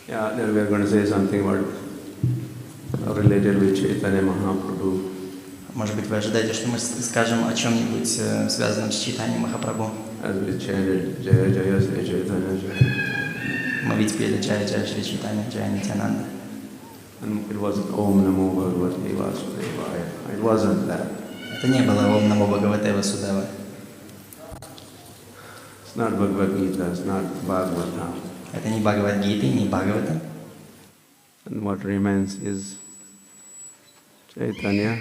Yeah, then we are going to say something about related with Chaitanya Mahaprabhu. Может быть, вы ожидаете, что мы скажем о чем-нибудь связанном с Чайтаньей Махапрабху. As we chanted Jaya Jaya Sri Chaitanya Jaya. Мы ведь пели Джая Джая Шри Чайтанья, Джая Нитянанда. And it wasn't Om Namo Bhagavate Vasudevaya. It wasn't that. Это не было Ом Намо Бхагавате Васудева. It's not Bhagavad Gita, it's not Bhagavatam. Это не Бхагавад-гита, не Бхагавата. And what remains is Chaitanya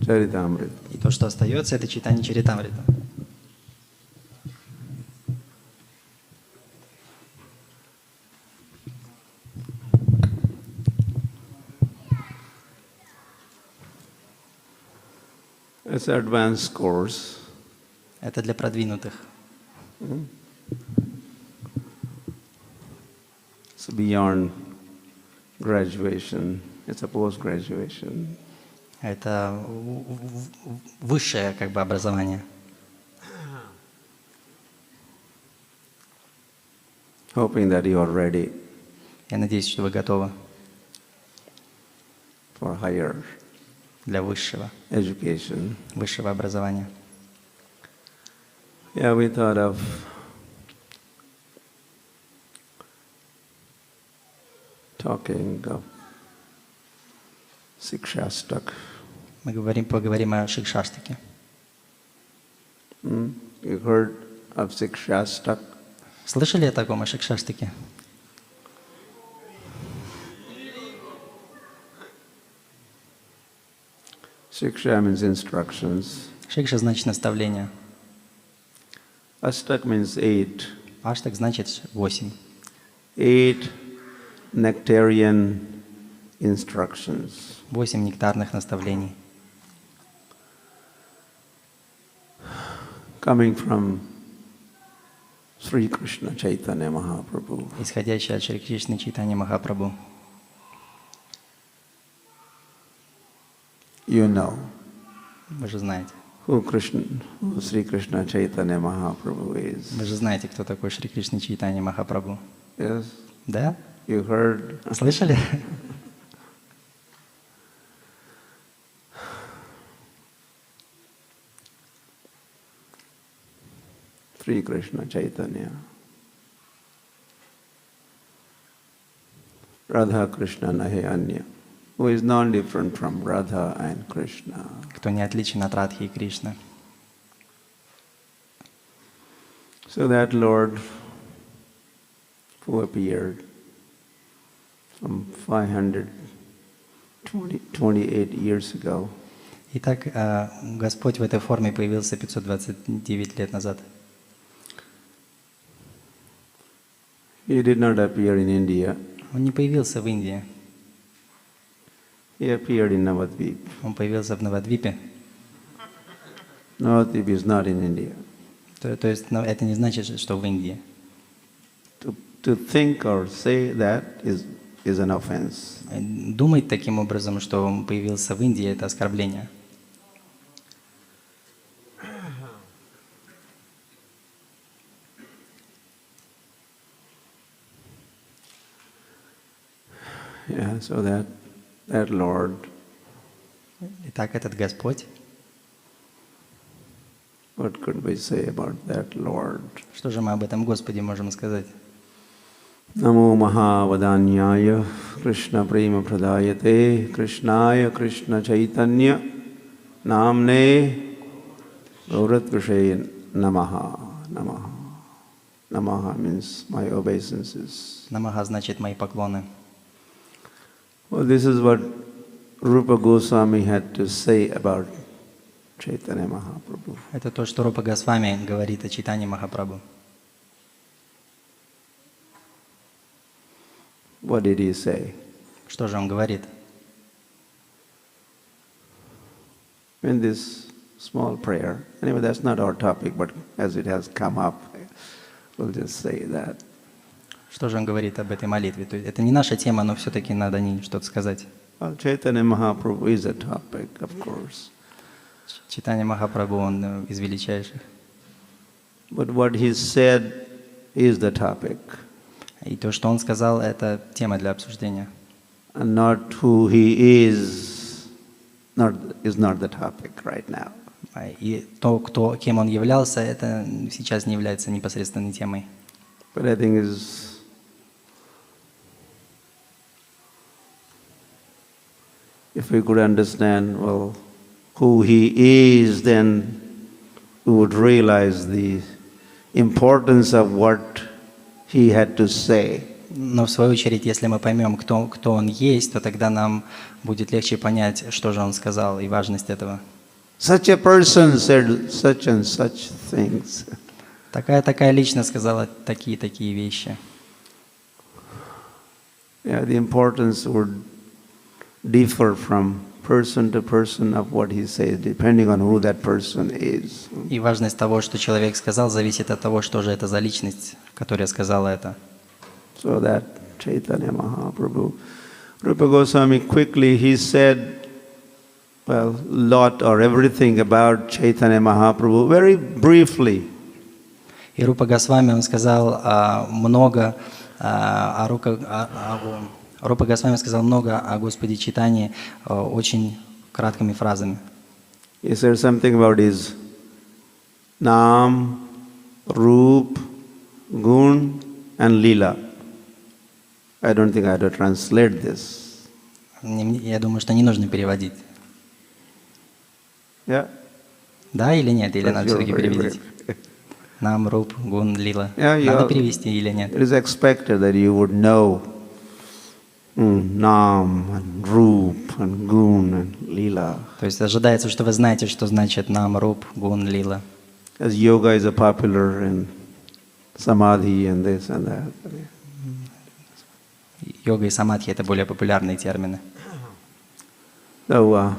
Charitamrita. И то, что остается, это Чайтанья Чаритамрита. It's an advanced course. Это для продвинутых. It's beyond graduation. It's a post-graduation. Это высшее как бы образование. Hoping that you are ready Я надеюсь, что вы готовы for higher для высшего образования. Yeah, we thought of talking of Sikshastak. Мы поговорим о Шикшаштаке. You heard of Sikshastak? Слышали о таком, о Шикшаштаке? Siksha means instructions. Шикша значит наставление. Astak means 8. Аштак значит 8. 8 nectarian instructions. 8 нектарных наставлений. Coming from Sri Krishna Chaitanya Mahaprabhu. Исходящие от Шри Кришны Чайтаньи Махапрабху. You know. Вы же знаете. Who Sri Krishna Chaitanya Mahaprabhu is. Вы же знаете, кто такой Шри Кришна Чайтанья Махапрабху. Yes. Да? You heard. Слышали? Sri Krishna Chaitanya. Radha Krishna Nahe Anya. Who is non-different from Radha and Krishna. Кто не отличен от Радхи и Кришны. So that Lord who appeared some 528 years ago. Итак, Господь в этой форме появился 529 лет назад. He did not appear in India. Он не появился в Индии. He appeared in Navadvip. Он появился в Навадвипе. Navadvip is not in India. То есть это не значит, что в Индии. To think or say that is an offense. Думать таким образом, что он появился в Индии, это оскорбление. Yeah, so that Lord. Итак, этот Господь. What could we say about that Lord? Что же мы об этом Господе можем сказать? Namo Mahavadanyaya Krishna Prema Pradayate Krishnaya Krishna Chaitanya Namne Gauratvishay Namaha. Namaha. Namaha means my obeisances. Намаха значит мои поклоны. Well, this is what Rupa Goswami had to say about Chaitanya Mahaprabhu. Это то, что Рупа Госвами говорит о Чайтанье Махапрабху. What did he say? Что же он говорит? In this small prayer. Anyway, that's not our topic, but as it has come up, we'll just say that. Что же он говорит об этой молитве? То есть это не наша тема, но все-таки надо о ней что-то сказать. Well, Chaitanya Mahaprabhu is a topic, of course. Чайтанья Махапрабху, он из величайших. But what he said is the topic. И то, что он сказал, это тема для обсуждения. And not who he is not the topic right now. И то, кем он являлся, это сейчас не является непосредственной темой. But I think if we could understand, well, who he is, then we would realize the importance of what he had to say. Но в свою очередь, если мы поймем, кто он есть, то тогда нам будет легче понять, что же он сказал, и важность этого. Such a person said such and such things. Такая личность сказала такие вещи. Yeah, the importance would differ from person to person of what he says, depending on who that person is. И важность того, что человек сказал, зависит от того, что же это за личность, которая сказала это. So that Chaitanya Mahaprabhu, Rupa Goswami quickly, he said, well, lot or everything about Chaitanya Mahaprabhu, very briefly. И Рупа Госвами, он сказал много, Рупа Госвами сказал много о Господе Чайтанье очень краткими фразами. He said something about his Naam, Roop, Gun and Leela. I don't think I have to translate this. Я думаю, что не нужно переводить. Yeah? Да или нет? Или That's надо your все-таки переводить? Нам, Руп, Гун, Лила. Надо перевести или нет? It is expected that you would know Naam and Roop and Gun and Leela. То есть ожидается, что вы знаете, что значит Нам, Руп, Гун, Лила. As yoga is a popular in Samadhi and this and that. Йога и самадхи — это более популярные термины. So,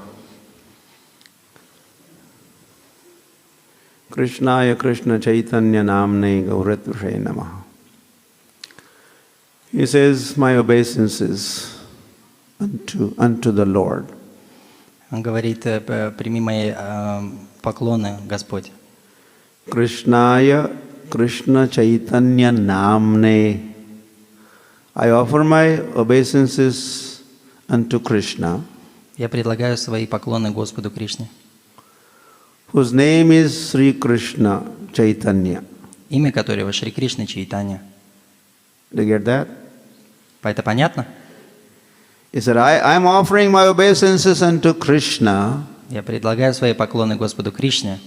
Krishnaya Krishna Chaitanya Namne Gauratvashe Namaha. He says, my obeisances unto the Lord. Он говорит, прими мои поклоны, Господь. Krishnaya Krishna Chaitanya Namne. I offer my obeisances unto Krishna, Я предлагаю свои поклоны Господу Кришне, whose name is Sri Krishna Chaitanya. имя которого Шри Кришна Чайтанья. Do you get that? Это понятно? He said, I'm offering my obeisances unto Krishna, Я предлагаю свои поклоны Господу Кришне,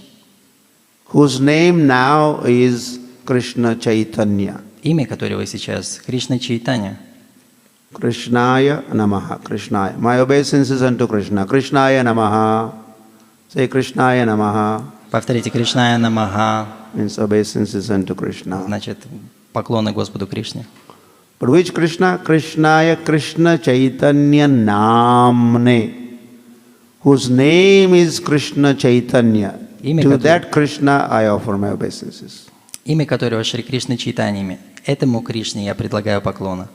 whose name now is Krishna Chaitanya. имя которого сейчас Кришна Чайтанья. Krishnaya Namaha. Krishnaya. My obeisances unto Krishna. Krishnaya Namaha. Say Krishnaya Namaha. Повторите, Кришная Намаха, Means obeisances unto Krishna. значит, поклоны Господу Кришне. But which Krishna? Krishnaya Krishna Chaitanya Namne, whose name is Krishna Chaitanya. To that Krishna I offer my obeisances. Имя которого Шри Кришна Чайтаньями. Этому Кришне я предлагаю поклоны.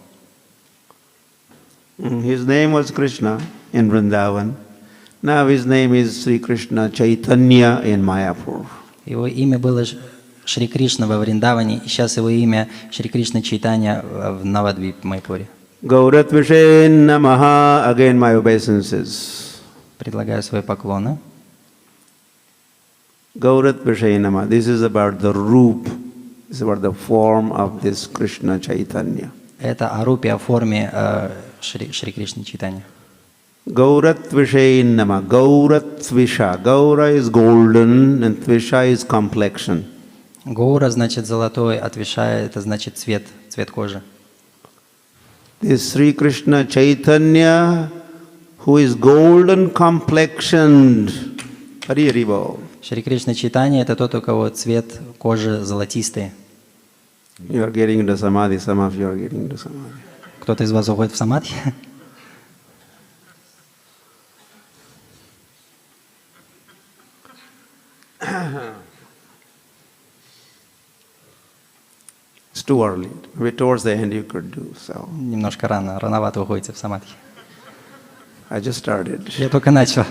His name was Krishna in Vrindavan. Now his name is Sri Krishna Chaitanya in Mayapur. Его имя было Шри Кришна во Вриндаване, и сейчас его имя Шри Кришна Чайтанья в Навадвип, Майпуре. Gauratvashe Namaha, again my obeisances. Предлагаю свои поклоны. Gauratvashe Namaha. This is about the roop, this is about the form of this Krishna Chaitanya. Это о рупе, о форме Шри Кришны Чайтанья. Gauratvashe Namaha. Gauratvisha. Gaura is golden and Tvisha is complexion. Гаура значит золотой, а Твиша это значит цвет кожи. This Sri Krishna Chaitanya, who is golden complexioned. Hari Hari Bol. Шри Кришна Чайтанья это тот, у кого цвет кожи золотистый. You are getting into samadhi, some of you are getting into samadhi. Кто-то из вас уходит в самадхи? It's too early. Maybe towards the end you could do so. Немножко рановато уходите в самадхи. I just started. Я только начал.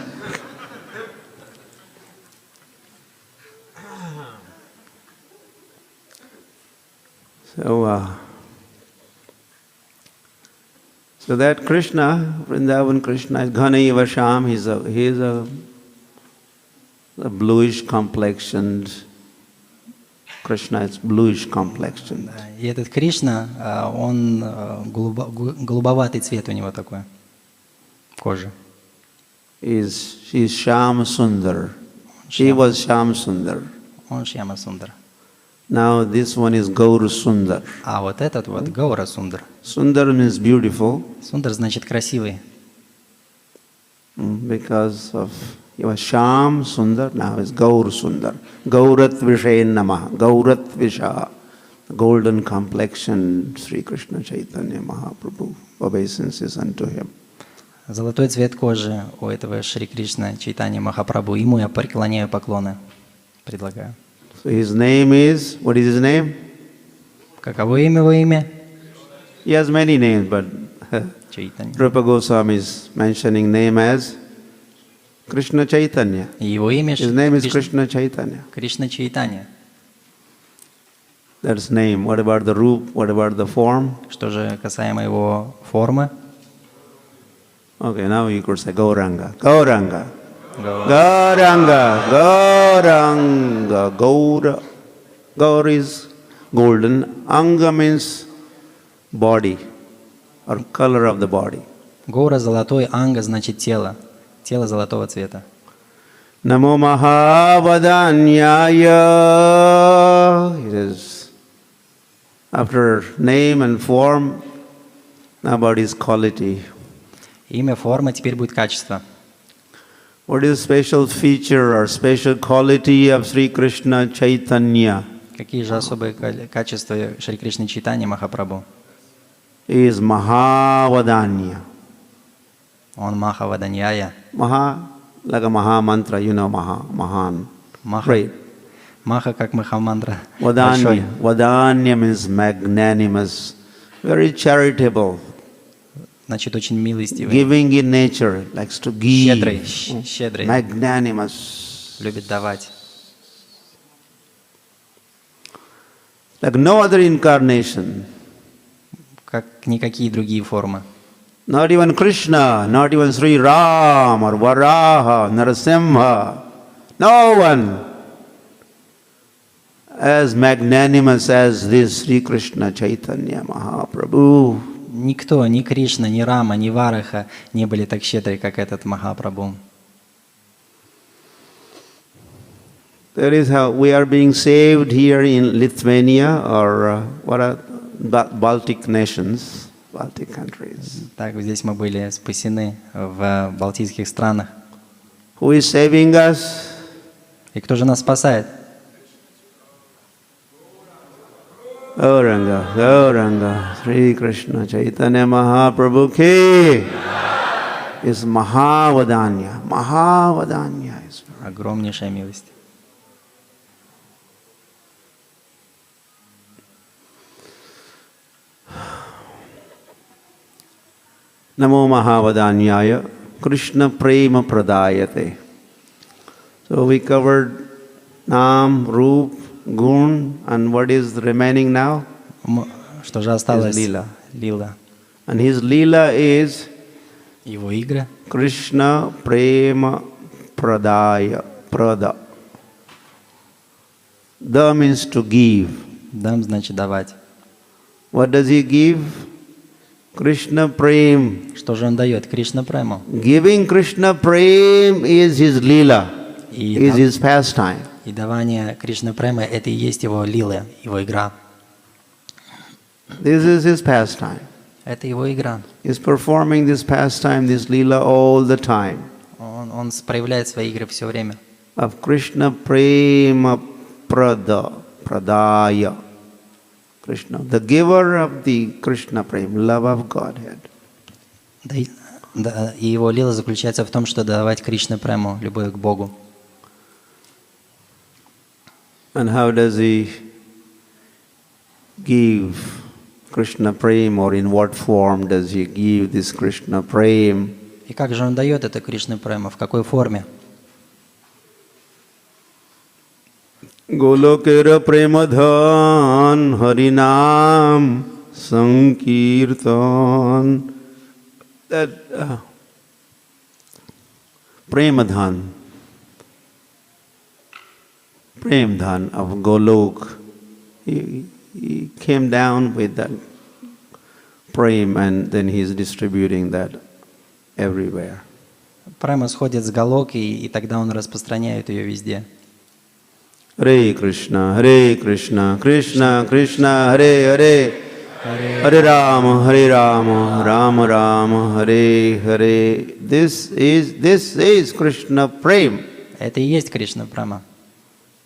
So, So that Krishna, Vrindavan Krishna, is Ghanaiva Sham, he is a bluish complexioned Krishna, is bluish complexioned. Да, и этот Кришна, он голубоватый цвет у него такой, кожи. She is Sham Sundar. She was Sham Sundar. Он Шьяма Сундар. Now this one is Gaur Sundar. А вот этот вот Гаура Сундар. Sundar means beautiful. Сундар значит красивый. Because of he was Sham Sundar, now is Gaur Sundar. Gaurat Vishayen Namaha. Gaurat Visha. Golden complexion Sri Krishna Chaitanya Mahaprabhu. Obeisances unto him. Золотой цвет кожи у этого Шри Кришна Чайтанья Махапрабху. Ему я преклоняю поклоны. Предлагаю. So his name is, what is his name? Каково его имя? He has many names, but Чайтанья. Rupa Goswami is mentioning name as Krishna Chaitanya. И его имя His name is Krishna Chaitanya. Кришна Чайтанья. That's name. What about the roop? What about the form? Что же касаемо его формы? Okay, now you could say Gauranga. Gauranga. Gauranga. Gauranga. Gaura. Gaur is golden. Anga means body or color of the body. Гаура золотой, анга значит тело. Тело золотого цвета. Namo Mahavadanyaya. It is after name and form, now about his quality. Имя, форма, теперь будет качество. What is special feature or special quality of Sri Krishna Chaitanya? Какие же особые качества Шри Кришны Чайтаньи Махапрабху? He is Mahavadanya. Он Махаваданьяя. Maha, like a Maha mantra, you know Mahan. Маха, Right. Маха как Махамантра. Vadanya. Vadanya means magnanimous, very charitable, Значит, очень милостивый. giving in nature, likes to give. Щедрый, щедрый. Magnanimous. Любит давать. Like no other incarnation. Как никакие другие формы. Not even Krishna, not even Sri Ram or Varaha, Narasimha. No one as magnanimous as this Sri Krishna Chaitanya Mahaprabhu. Никто, ни Кришна, ни Рама, ни Вараха не были так щедры, как этот Махапрабху. That is how we are being saved here in Lithuania or what are Baltic nations, Baltic countries. Так, здесь мы были спасены в балтийских странах. Who is saving us? И кто же нас спасает? Gauranga, Gauranga, Sri Krishna Chaitanya Mahaprabhu ki is Mahavadanya. Mahavadanya is Огромнейшая милость. Namo Mahavadanyaya Krishna Prema Pradayate. So we covered Nam, Roop, Gun, and what is remaining now? Что же осталось? Lila. Лила. And his Lila is Его игры. Krishna Prema Pradaya. Prada. Da means to give. Дам значит давать. What does he give? Krishna Prem. Что же он дает? Кришна Прему. Giving Krishna Prem is his Lila, is his pastime. И давание Кришна Према — это и есть его лила, его игра. This is his pastime. Это его игра. He's performing this pastime, this Lila all the time. Он проявляет свои игры все время. Of Krishna Prema Pradaya. Krishna, the giver of the Krishna Prem, love of Godhead. И его лила заключается в том, что давать Кришна Прему, любовь к Богу. And how does he give Krishna Prem, or in what form does he give this Krishna Prem? И как же он дает это Кришна Прему? В какой форме? Golokera Premadhan Harinam Sankirtan that Premadhan of Golok, he came down with that Prem and then he's distributing that everywhere. Према сходит с Галок, и тогда он распространяет ее везде. Hare Krishna, Krishna Krishna, Hare Hare, Hare Rama, Rama Rama, Hare Hare. This is Krishna Prem. Это и есть Кришна Према.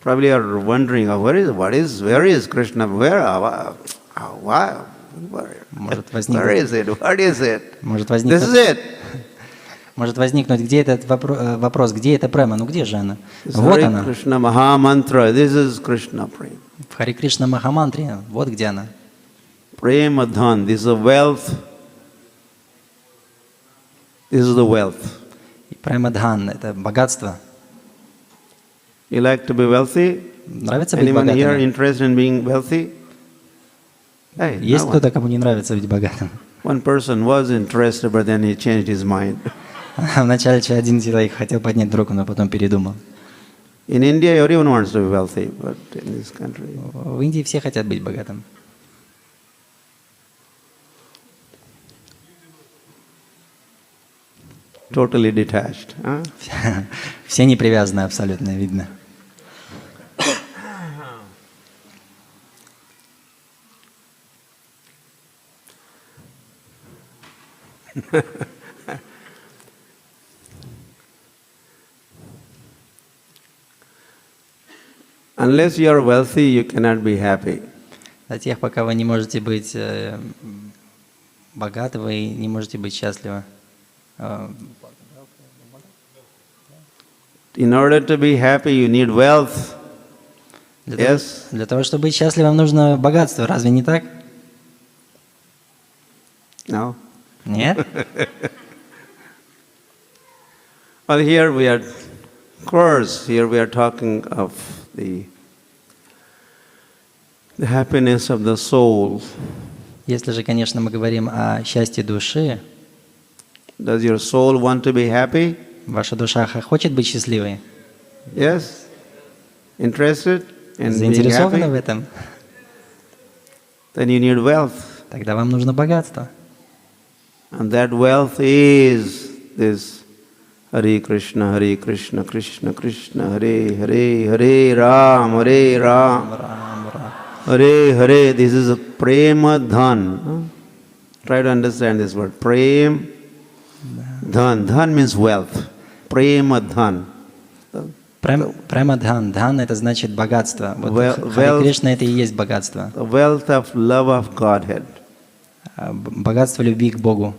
Probably you are wondering, where is Krishna? Where is it? What is it? This is it. Может возникнуть, где этот вопрос, где эта Према? Ну где же она? Вот Hare она. Krishna Maha Mantra. This is Krishna Prem. В Харе Кришна Махамантре. Вот где она. Premadhan. This is a wealth. This is the wealth. И Премадхан – это богатство. You like to be wealthy? Нравится быть Anyone here богатым? interested in being wealthy? Hey, Есть no кто-то, one. кому не нравится быть богатым? One person was interested, but then he changed his mind. Вначале один человек хотел поднять руку, но потом передумал. In India, everyone wants to be wealthy, but in this country, В Индии все хотят быть богатым. totally detached. Huh? Все не привязаны абсолютно, видно. Unless you are wealthy, you cannot be happy. До тех, пока вы не можете быть богаты, вы не можете быть счастливы. In order to be happy, you need wealth. Yes? Для того, чтобы быть счастливым, нужно богатство. Разве не так? No? Нет? Well, here we are, of course, here we are talking of the happiness of the soul. Если же, конечно, мы говорим о счастье души, Does your soul want to be happy? ваша душа хочет быть счастливой? Yes? Interested in being Заинтересована в happy? этом? Then you need wealth. Тогда вам нужно богатство. And that wealth is this Hare Krishna, Krishna Krishna, Hare Hare, Hare Ram, Hare Hare. This is a prema dhan. Try to understand this word. Prem dhan. Dhan means wealth. Prema dhan. Премадхан. Дхан – это значит богатство. Вот Well- Харе Кришна – это и есть богатство. The wealth of love of Godhead. Богатство любви к Богу.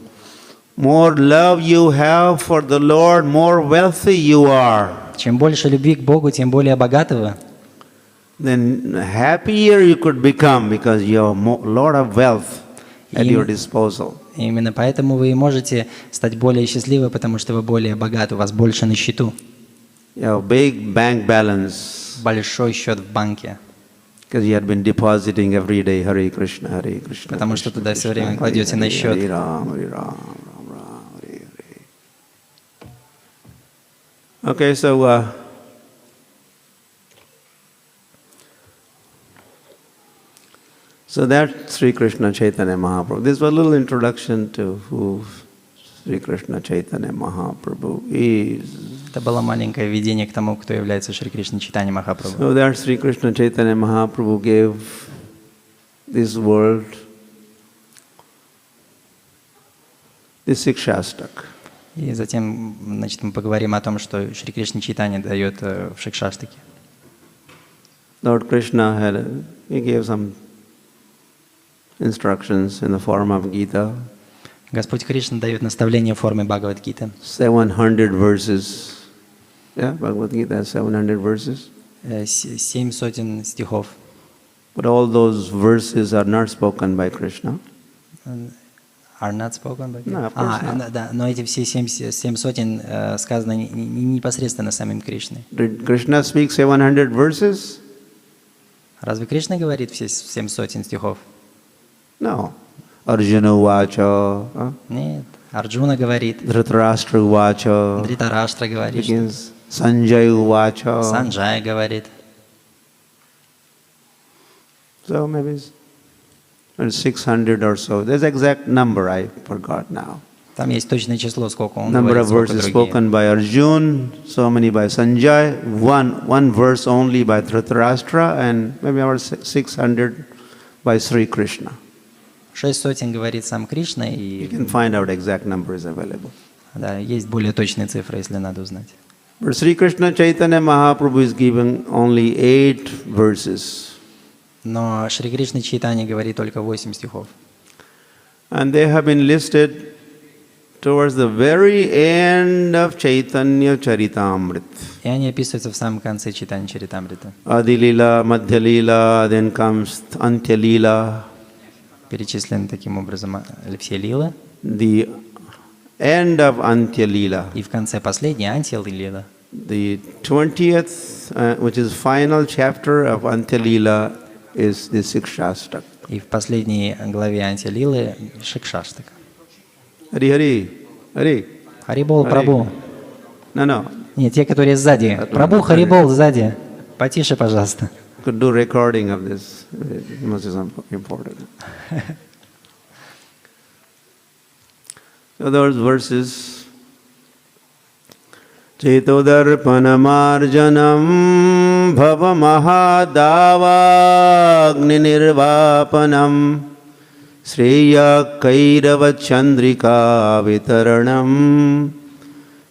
More love you have for the Lord, more wealthy you are. Чем больше любви к Богу, тем более богаты вы. Then happier you could become because you have a lot of wealth at your disposal. И именно поэтому вы и можете стать более счастливы, потому что вы более богаты, у вас больше на счету. You have big bank balance Большой счет в банке. because you had been depositing every day Hare Krishna, Hare Krishna. Потому что Krishna туда все Krishna, время Hare кладете на Hare, счет. Hare Ram, Hare Ram, Ram Ram, Hare Hare. Okay, so that's Sri Krishna Chaitanya Mahaprabhu. This was a little introduction to who Sri Krishna Chaitanya Mahaprabhu is. Это было маленькое введение к тому, кто является Шри Кришна Чайтанья Махапрабху. So that Sri Krishna Chaitanya Mahaprabhu gave this world the Sikshastak. И затем, значит, мы поговорим о том, что Шри Кришна Чайтанья дает в Шикшаштаке. Lord Krishna he gave some instructions in the form of Gita. Господь Кришна дает наставление в форме Бхагавад-гиты. 700 verses. Yeah, Bhagavad Gita has 700 verses. 700 стихов. But all those verses are not spoken by Krishna. Are not spoken by No, of course not. Да, но эти все 700 сказаны не непосредственно самим Кришной. Did Krishna speak 700 verses? Разве Кришна говорит все 700 стихов? No. Arjuna Vacha. Нет. Арджуна говорит, Dhritarashtra Uvacha Дритараштра говорит, begins, Sanjay Uvacha. Санджай говорит. So maybe it's 600 or so. There's exact number, I forgot now. Там есть точное число, сколько он Number говорит, of сколько verses другие. spoken by Arjun, so many by Sanjay, one verse only by Dhritarashtra, and maybe about 600 by Sri Krishna. 6 сотен говорит сам Кришна, You и can find out exact number is available. да, есть более точные цифры, если надо узнать. But Sri Krishna Chaitanya Mahaprabhu is giving only 8 verses. Но Шри Кришна Чайтанья говорит только 8 стихов. And they have been listed towards the very end of Chaitanya Charitamrita. И они описываются в самом конце Чайтанья Чаритамриты. Adi Lila, Madhya Lila, then comes Antya Lila. Перечислены таким образом все лилы. The end of Antya Lila. И в конце последней Антья Лила. The 20th, which is final chapter of Antya Lila, is the Sikshastak. И в последней главе Антья Лилы Шикшаштак. Hari Hari, Hari. Харибол, Прабу. No. Нет, те, которые сзади. Прабу, Харибол, сзади. Потише, пожалуйста. Could do recording of this. It must be something important. So those verses. Chetodarpanamarjanam bhavamahadavagni nirvapanam Sreya Kairava Chandrika Vitaranam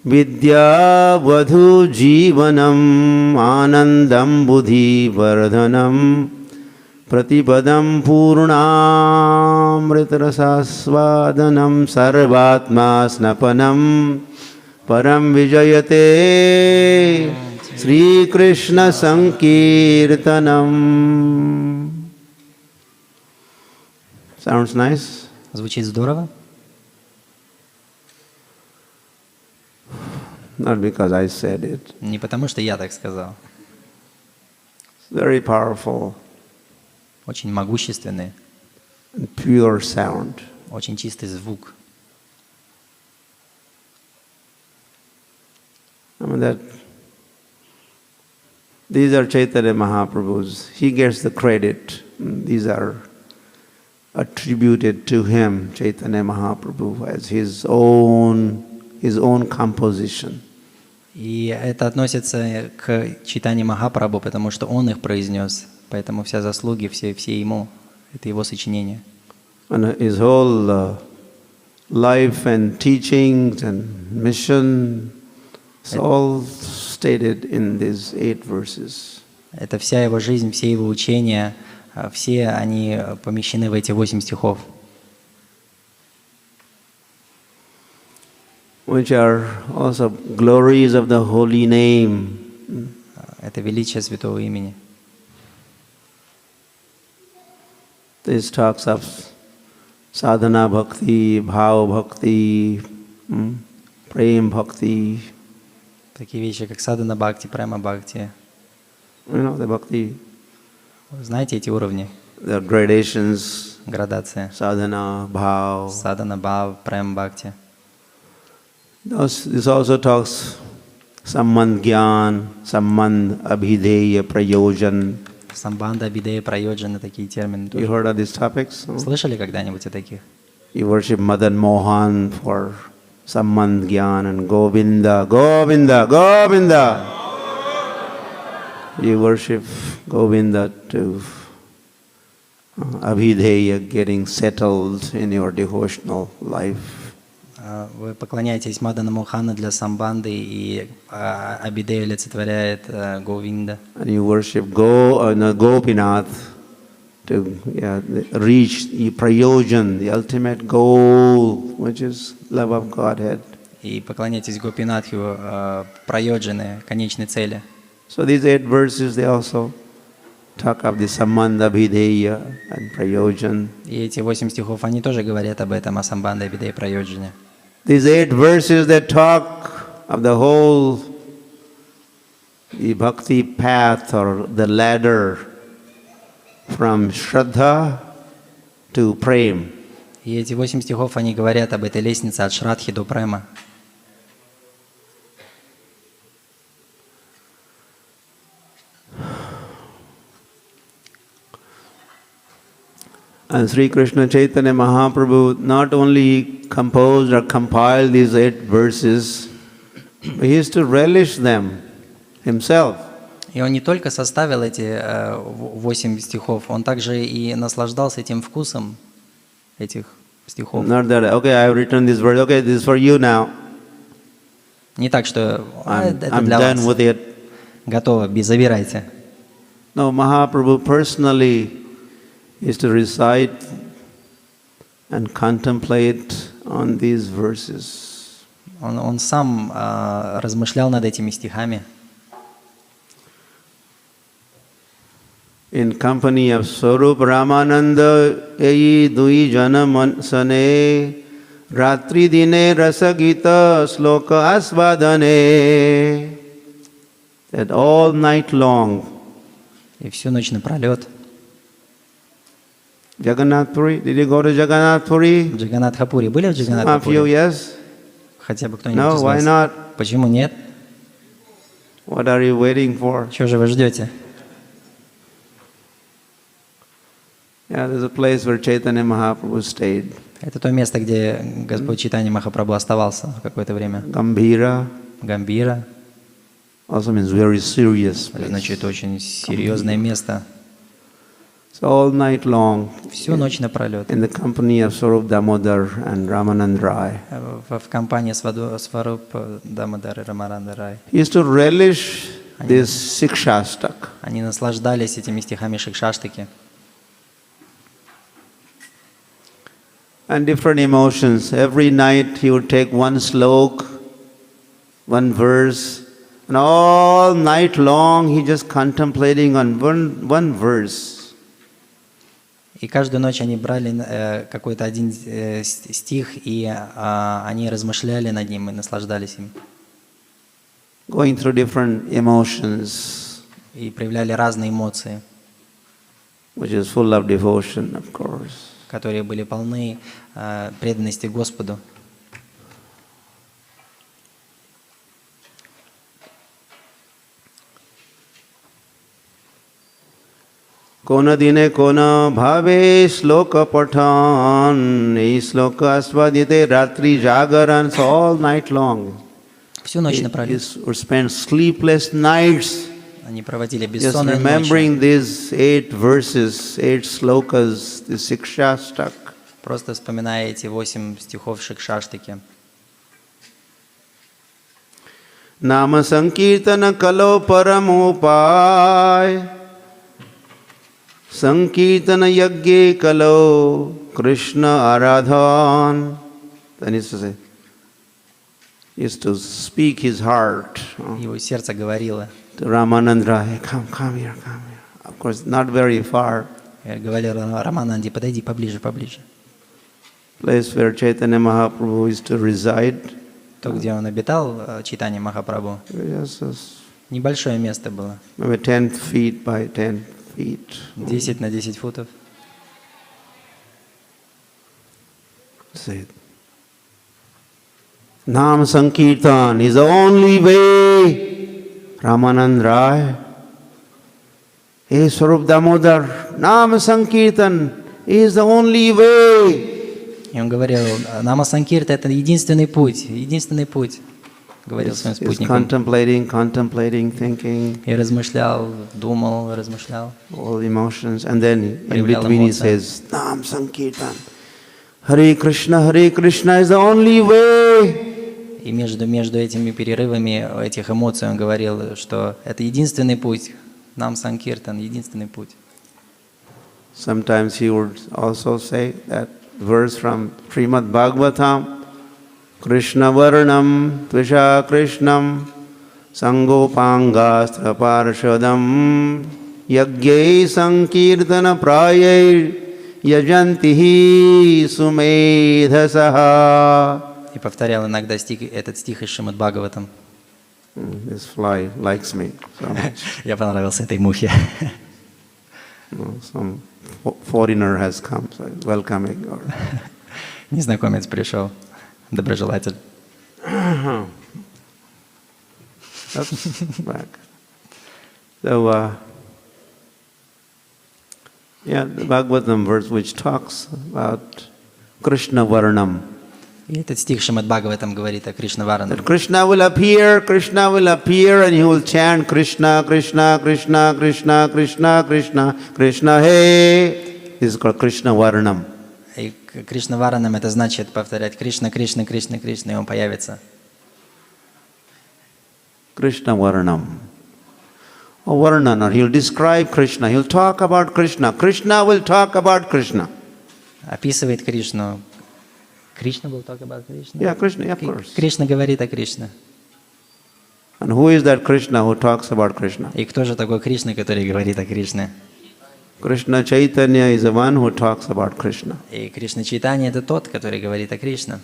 Vidya Vadhu Jivanam Anandam Buddhi Vardhanam Pratipadam Purnamritarasasvadanam Sarvatma Snapanam Param Vijayate Sri Krishna Sankirtanam. Sounds nice? Звучит здорово. Not because I said it. Не потому, что я так сказал. It's very powerful Очень могущественный, and pure sound. очень чистый звук. I mean that these are Chaitanya Mahaprabhu's. He gets the credit. These are attributed to him, Chaitanya Mahaprabhu, as his own composition. И это относится к Чайтанье Махапрабху, потому что он их произнес. Поэтому вся заслуги, все ему. Это его сочинение. And his whole life and teachings and mission is all stated in these 8 verses. Это вся его жизнь, все его учения, все они помещены в эти 8 стихов. Which are also glories of the holy name. Это величие святого имени. This talks of sadhana bhakti, bhava bhakti, prem bhakti. Такие вещи, как садхана бхакти, према бхакти. You know the bhakti. Знаете эти уровни? The gradations, Градация. sadhana, bhava. Садхана бхав, прем бхакти. This also talks sambandh gyan, sambandh abhideya prayojan. Самбанда, абидея, прайоджана, такие термины You тоже. heard of these topics? Слышали когда-нибудь о таких? You worship Madan Mohan for sambandh gyan and Govinda, Govinda, Govinda. You worship Govinda to abhideya, getting settled in your devotional life. Вы поклоняетесь Мадана Мохана для самбанды, и Абидея олицетворяет Говинда. And you worship Gopinath to reach the prayojan, the ultimate goal, which is love of Godhead. И поклоняетесь Гопинатху, прайоджаны, конечной цели. So these 8 verses, they also talk of the Sambandha Bhideya and Prayojan. И эти 8 стихов, они тоже говорят об этом, о самбанде, Абидее, прайоджане. These 8 verses that talk of the whole the bhakti path or the ladder from Shraddha to Prem. И эти 8 стихов, они говорят об этой лестнице от Шрадхи до Према. And Sri Krishna Chaitanya Mahaprabhu not only composed or compiled these 8 verses, but he used to relish them himself. И он не только составил эти 8 стихов, он также и наслаждался этим вкусом этих стихов. Not that, okay, I have written this verse, okay, this is for you now. Не так, что это I'm для done вас. with it. Готово, забирайте. No, Mahaprabhu personally used to recite and contemplate on these verses. Он сам размышлял над этими стихами. In company of Swarup Ramananda, Eyi Dui Jana Sane, Ratri Dine Rasagita Sloka Asvadane. That all night long. И всю ночь напролет. Jagannath Puri, did you go to Jagannath Puri? В Джаганнатхапури. Были в Some of you, Джаганнатхапури? yes? Хотя бы кто-нибудь No, из why вас? not? Почему нет? What are you waiting for? Чего же вы ждете? Yeah, there's a place where Chaitanya Mahaprabhu stayed. Это то место, где Господь Чайтанья Махапрабху оставался какое-то время. Gambhira Гамбира. also means very serious Это place. значит очень серьезное место. So all night long, Всю ночь напролет. in the company of Swarup Damodar and Ramanand Rai, В компании Сваруп Дамодар и Рамаранда Рай. he used to relish this Sikshastak. Они наслаждались этими стихами Шикшаштаки. And different emotions. Every night he would take one slok, one verse, and all night long he just contemplating on one verse. И каждую ночь они брали какой-то один стих, и они размышляли над ним и наслаждались им. Going through different emotions, И проявляли разные эмоции, which is full of devotion, of course. которые были полны преданности Господу. Kona dine kona bhave sloka pathan, ei sloka asvadite ratri jagaran, so all night long. Всю ночь He напролет. would spend sleepless nights Они проводили just бессонные ночи, remembering these 8 verses, 8 slokas, the Sikshastak. просто вспоминая эти 8 стихов Шикшаштаки. Nama Sankirtana Kalo Paramopay, Sankirtana Yagye Kalo Krishna Aradhan. Then he used to speak his heart Его сердце говорило. to Ramanand Rai, come here, come here. Of course, not very far. Я говорил Рамананде, подойди поближе, поближе. Place where Chaitanya Mahaprabhu used to reside. То, где он обитал, Чайтанья Махапрабху, Just небольшое место было. maybe 10 feet by 10 feet. 10 на 10 футов. Say, Nam Sankirtan is the only way. Ramanand Rai. Hey Swarup Damodar, Nam Sankirtan is the only way. И он говорил, Нама Санкирта — это единственный путь, говорил своим He's спутникам. contemplating, thinking, И размышлял, думал, размышлял. all emotions, and then in Проявлял between he эмоции. says, Nam Sankirtan, Hare Krishna is the only way. И между этими перерывами этих эмоций он говорил, что это единственный путь, Нам Санкиртан, единственный путь. Sometimes he would also say that verse from Srimad Bhagavatam, Krishna Varnam Tvisha Krishnam Sangopangastra Parashadam Yagyai Sankirtana Prayai Yajantihi Sumedhasaha. И повторял иногда этот стих из Шримад Бхагаватам. This fly likes me so much. Я понравился этой мухе. Some foreigner has come, so welcoming. Or Незнакомец пришел, доброжелатель. Oops, back. So, the Bhagavatam verse which talks about Krishna Varnam. И этот стих Шримад Бхагаватам говорит о Кришна Варане. That Krishna will appear, and he will chant Krishna, Krishna, Krishna, Krishna, Krishna, Krishna, Krishna, hey. This is called Krishna Varnam. И Кришна Варанам это значит повторять Кришна, Кришна, Кришна, Кришна, и он появится. Krishna Varnam. Or Varnana, he'll describe Krishna, he'll talk about Krishna. Krishna will talk about Krishna. Описывает Кришну. Кришна will talk about Krishna? Yeah, Krishna, of course. Кришна говорит о Кришне. And who is that Krishna who talks about Krishna? И кто же такой Кришна, который говорит о Кришне? Krishna Chaitanya is the one who talks about Krishna. И Кришна Чайтанья это тот, который говорит о Кришне.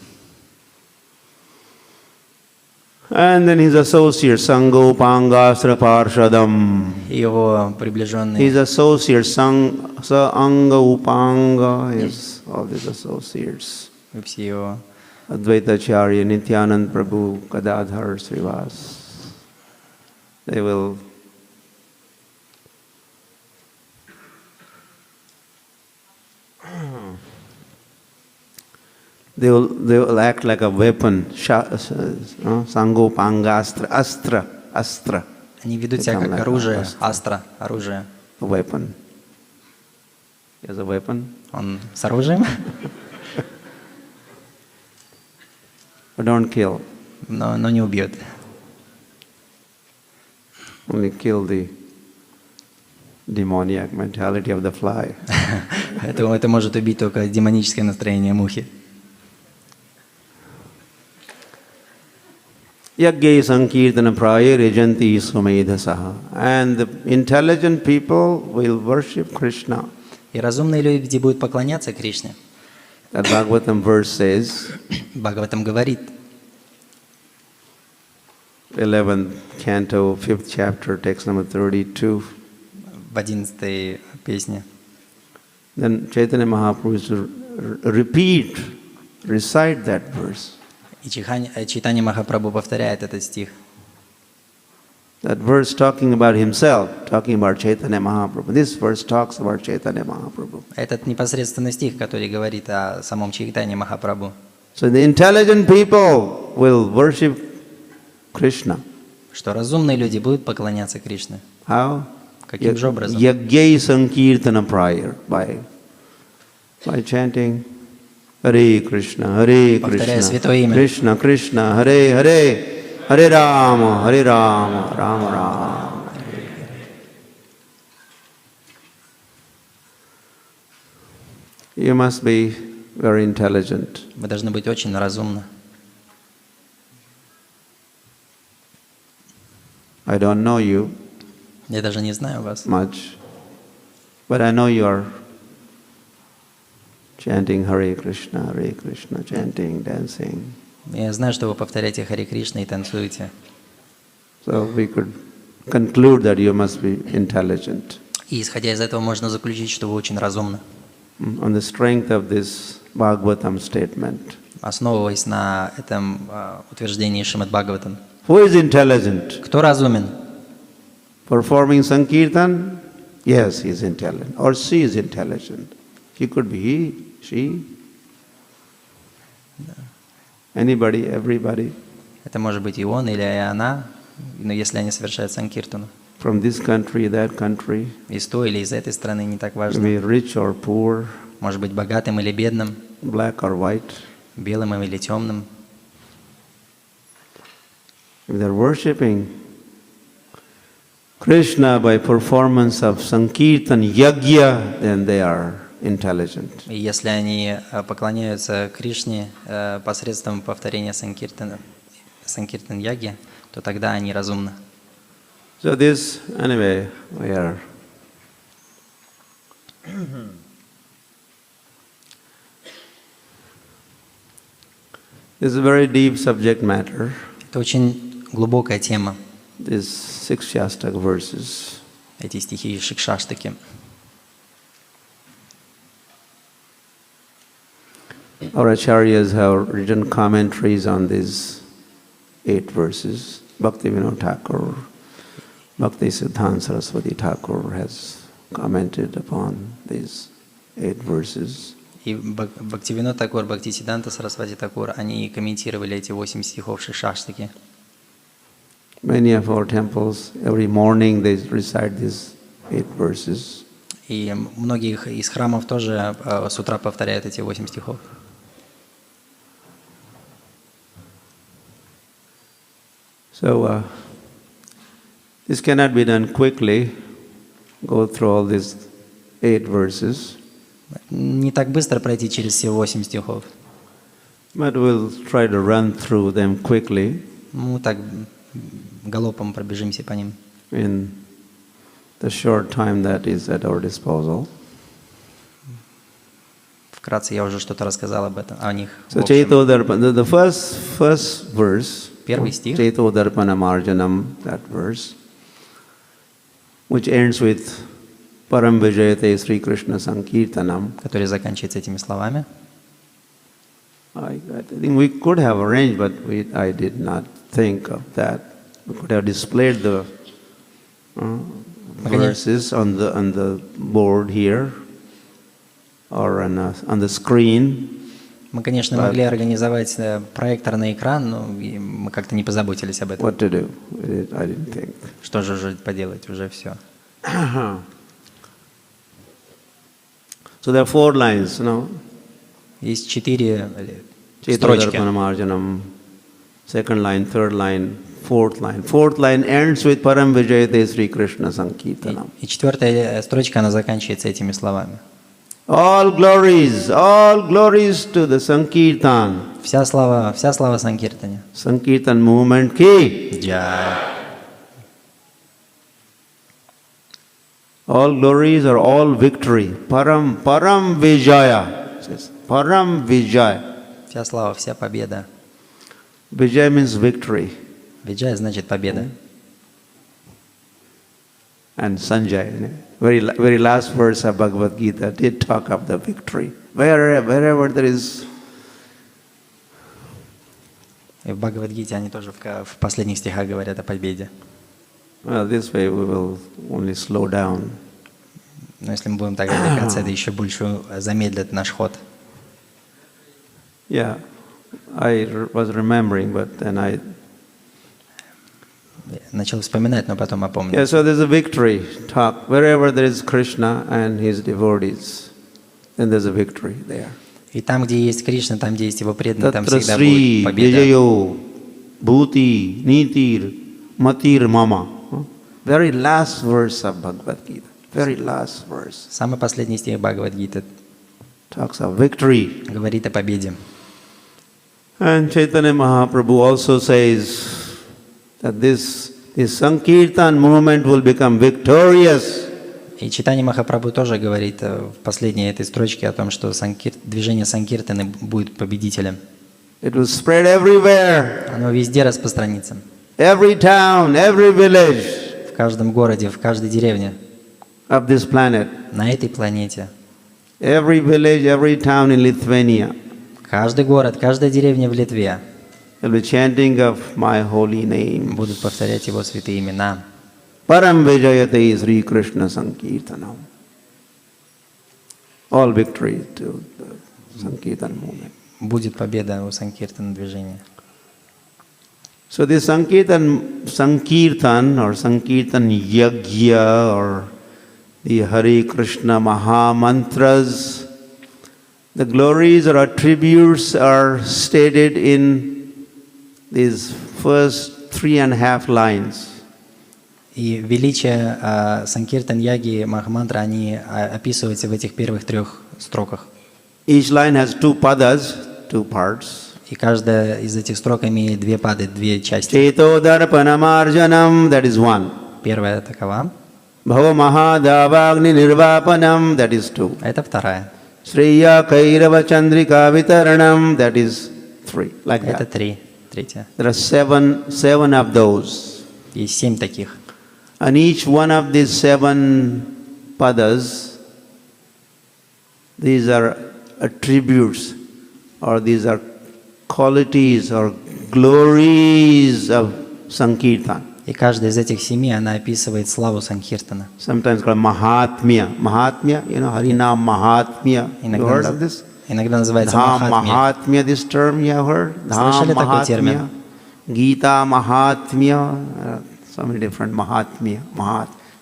And then his associate, Sango Pangasra Parshadam. Его приближенные. His associate, Anga Upanga, is all these associates. И все его. Advaita Acharya, Nityanand Prabhu, Gadadhar Srivas. They will they will act like a weapon. Sango Pangastra, Astra. Они ведут себя как оружие, астра, оружие. A weapon. He has a weapon. Он с оружием, But don't kill. но не убьет. Only kill the demoniac mentality of the fly. Это может убить только демоническое настроение мухи. Yagye sankirtana praya rejanti sumedhasaha. And the intelligent people will worship Krishna. И разумные люди будут поклоняться Кришне. That Bhagavatam verse says, Бхагаватам говорит, 11th canto, 5th chapter, text number 32. в 11 песне. Then Chaitanya Mahaprabhu is to recite that verse. И Чайтанья Махапрабху повторяет этот стих. That verse talking about himself, talking about Chaitanya Mahaprabhu. This verse talks about Chaitanya Mahaprabhu. Этот непосредственный стих, который говорит о самом Чайтанье Махапрабху. So the intelligent people will worship Krishna. Что разумные люди будут поклоняться Кришне. How? Каким же образом? Yagye sankirtana prayer, by chanting Hare Krishna, Hare Повторяя Krishna, святое имя. Krishna Krishna, Hare Hare, Hare Rama, Hare Rama, Rama Rama. You must be very intelligent. Вы должны быть очень разумны. I don't know you Я даже не знаю вас. much, but I know you are chanting Hare Krishna, chanting, dancing. Я знаю, что вы повторяете Харе Кришна и танцуете. So we could conclude that you must be intelligent. И исходя из этого можно заключить, что вы очень разумны. On the strength of this Bhagavatam statement. Основываясь на этом утверждении Шримад Бхагаватам. Who is intelligent? Кто разумен? Performing Sankirtan? Yes, he is intelligent. Or she is intelligent. He could be he, she. Anybody, everybody. Это может быть и он, или и она, но если они совершают санкиртану. From this country, that country. Из той или из этой страны, не так To важно. be rich or poor. Может быть богатым или бедным, Black or white. белым или темным. If they're worshipping Krishna by performance of Sankirtan Yagya, then they are intelligent. И если они поклоняются Кришне посредством повторения санкиртан яги, то тогда они разумны. So this, anyway, we are this is a very deep subject matter. Это очень глубокая тема, These 6 Shastak verses. эти стихи Шикшаштаки. our acharyas have written commentaries on these 8 verses. Bhaktivinoda Thakur, Bhakti Siddhanta Saraswati Thakur has commented upon these 8 verses. И Бхактивинод Такур, Бхактисиддханта Сарасвати Такур, они комментировали эти 8 стихов Шишаштаки. Many of our temples, every morning they recite these 8 verses. И многие из храмов тоже с утра повторяют эти 8 стихов. So, this cannot be done quickly, go through all these 8 verses. Не так быстро пройти через все 8 стихов. But we'll try to run through them quickly Мы так галопом пробежимся по ним. in the short time that is at our disposal. Вкратце я уже что-то рассказал об этом, о них. So Chaitodarpana, the first verse, Первый стих, Chaitodarpana Marjanam, that verse, which ends with Param Vijayate Sri Krishna Sankirtanam. который заканчивается этими словами. I think we could have arranged, but I did not think of that. We could have displayed the verses on the board here or on the screen. Мы, конечно, могли организовать проектор на экран, но мы как-то не позаботились об этом. What to do? I didn't think. Что же уже поделать, уже все. So there are 4 lines, no? Есть 4 строчки. Chaitodarpana Marjanam, second line, third line, fourth line. Fourth line ends with Param Vijayate Sri Krishna Sankirtanam. И 4-я строчка, она заканчивается этими словами. All glories to the Sankirtan. Вся слава Санкиртане. Sankirtan movement ki. Джай. All glories or all victory. Param Vijaya. Says, Param Vijaya. Вся слава, вся победа. Vijaya means victory. Виджай значит победа. And Sanjay, very last verse of Bhagavad Gita did talk of the victory. Wherever there is. И в Бхагавад-гите они тоже в последних стихах говорят о победе. Well, this way we will only slow down. Но если мы будем так отвлекаться, это еще больше замедлит наш ход. Yeah, I was remembering, but then I. Начал вспоминать, но потом опомнил. Yeah, so there's a victory talk. Wherever there is Krishna and his devotees, then there's a victory there. И там, где есть Кришна, там, где есть его преданные, там Tatra всегда Sri будет победа. Vijayo Bhuti Nitir Matir Mama. Very last verse of Bhagavad Gita. Very last verse. Самый последний стих Бхагавад-гиты Talks of victory. говорит о победе. And Chaitanya Mahaprabhu also says that this Sankirtan movement will become victorious. И Чайтанья Махапрабху тоже говорит в последней этой строчке о том, что движение Санкиртаны будет победителем. It will spread everywhere. Оно везде распространится. Every town, every village В каждом городе, в каждой деревне. of this planet. На этой планете. Every village, every town in Lithuania Каждый город, каждая деревня в Литве will be chanting of my holy name. будут повторять его святые имена. Param Vijayate Sri Krishna Sankirtanam. All victory to the Sankirtan movement. Будет победа у Санкиртана движения. So this Sankirtan or Sankirtan Yagya or the Hare Krishna Maha Mantras, the glories or attributes are stated in these first 3.5 lines. И величие Санкиртан-яги Махамантра, они описываются в этих первых 3 строках. Each line has 2 padas, 2 parts. И каждая из этих строк имеет 2 пады, 2 части. Chaitodarpanamarjanam, that is 1. Первая такова, Bhava Mahadavagni Nirvapanam, that is 2. это вторая, Sriya Kairava Chandrika Vitaranam, that is 3. Like это that. третья. There are seven of those. Есть 7 таких. And each one of these 7 padas, these are attributes or these are qualities or glories of Sankirtan. И каждая из этих 7, она описывает славу Санкиртана. Sometimes called Mahatmya. Mahatmya, Harinam Mahatmya. You heard of this? Иногда называется Dham Махатмия. Mahatmya, this term you have heard? Слышали Dham такой термин? Mahatmya, Gita Mahatmya, so many different Mahatmya.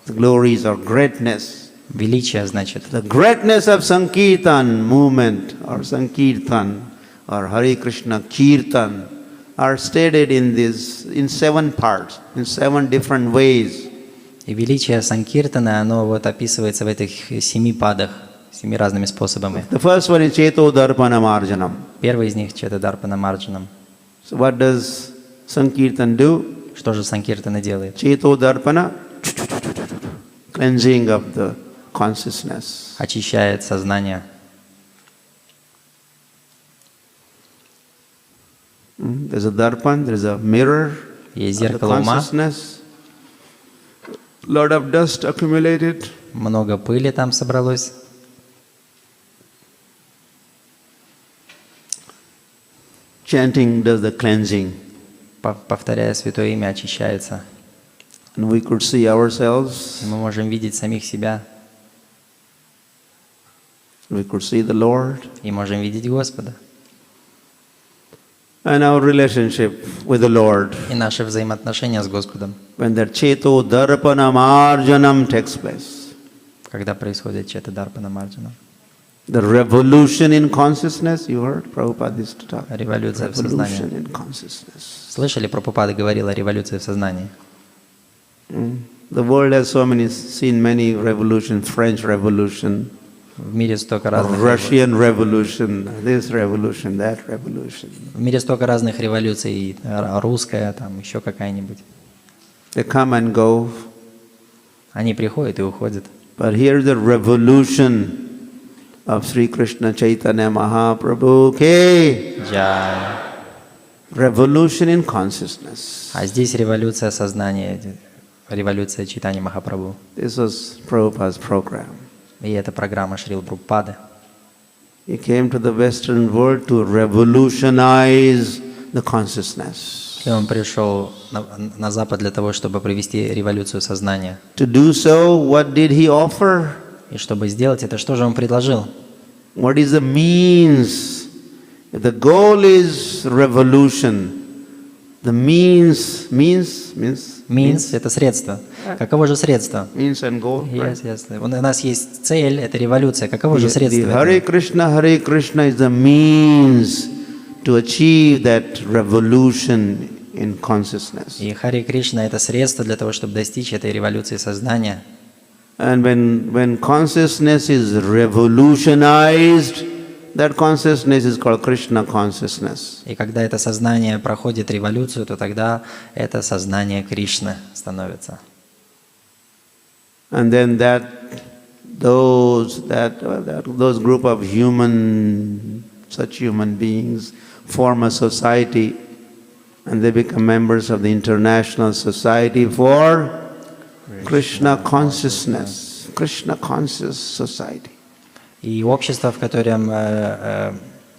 The glories or greatness. Величие, значит. The greatness of Sankirtan movement or Sankirtan or Hare Krishna Kirtan are stated in 7 parts, in 7 different ways. И величие Санкиртана, оно вот описывается в этих 7 падах, 7 разными способами. The first one is Cheto Darpana Marjanam. Первый из них — Четадарпана Марджанам. So what does Sankirtan do? Что же Санкиртана делает? Cheto Darpana, cleansing of the consciousness. Очищает сознание. There's a darpan, there's a mirror Есть of the зеркало ума, consciousness. Lot of dust accumulated. много пыли там собралось. Chanting does the cleansing. Повторяя Святое Имя, очищается. And we could see ourselves, И мы можем видеть самих себя, we could see the Lord, и можем видеть Господа. and our relationship with the Lord. И наши взаимоотношения с Господом, When that Cheto Darpana Marjanam takes place, когда происходит Четадарпана Марджана. the revolution in consciousness, you heard Prabhupada used to talk. Революция в Revolution сознании. in consciousness. Слышали, Прабхупада говорил о революции в сознании? The world has seen many revolutions, French Revolution, В мире столько разных Russian Revolution, this revolution, that revolution. В мире столько разных революций, русская, там еще какая-нибудь. They come and go, Они приходят и уходят. but here's the revolution of Sri Krishna Chaitanya Mahaprabhu. Okay, Джай. revolution in consciousness. А здесь революция сознания, революция Чайтаньи Махапрабху. This was Prabhupada's program. И это программа Шрила Прабхупады. He came to the Western world to revolutionize the consciousness. И он пришел на Запад для того, чтобы провести революцию сознания. To do so, what did he offer? И чтобы сделать это, что же он предложил? What is the means? If the goal is revolution, the means Means — это средство. Каково же средство? means and goal. Right? Yes. У нас есть цель, это революция. Каково же The средство? Hare Krishna is the means to achieve that revolution in consciousness. И Харе Кришна — это средство для того, чтобы достичь этой революции сознания. And when consciousness is revolutionized, that consciousness is called Krishna consciousness. И когда это сознание проходит революцию, то тогда это сознание Кришны становится. And then those group of such human beings form a society, and they become members of the International Society for Krishna Consciousness, Krishna Conscious Society. И общество, в котором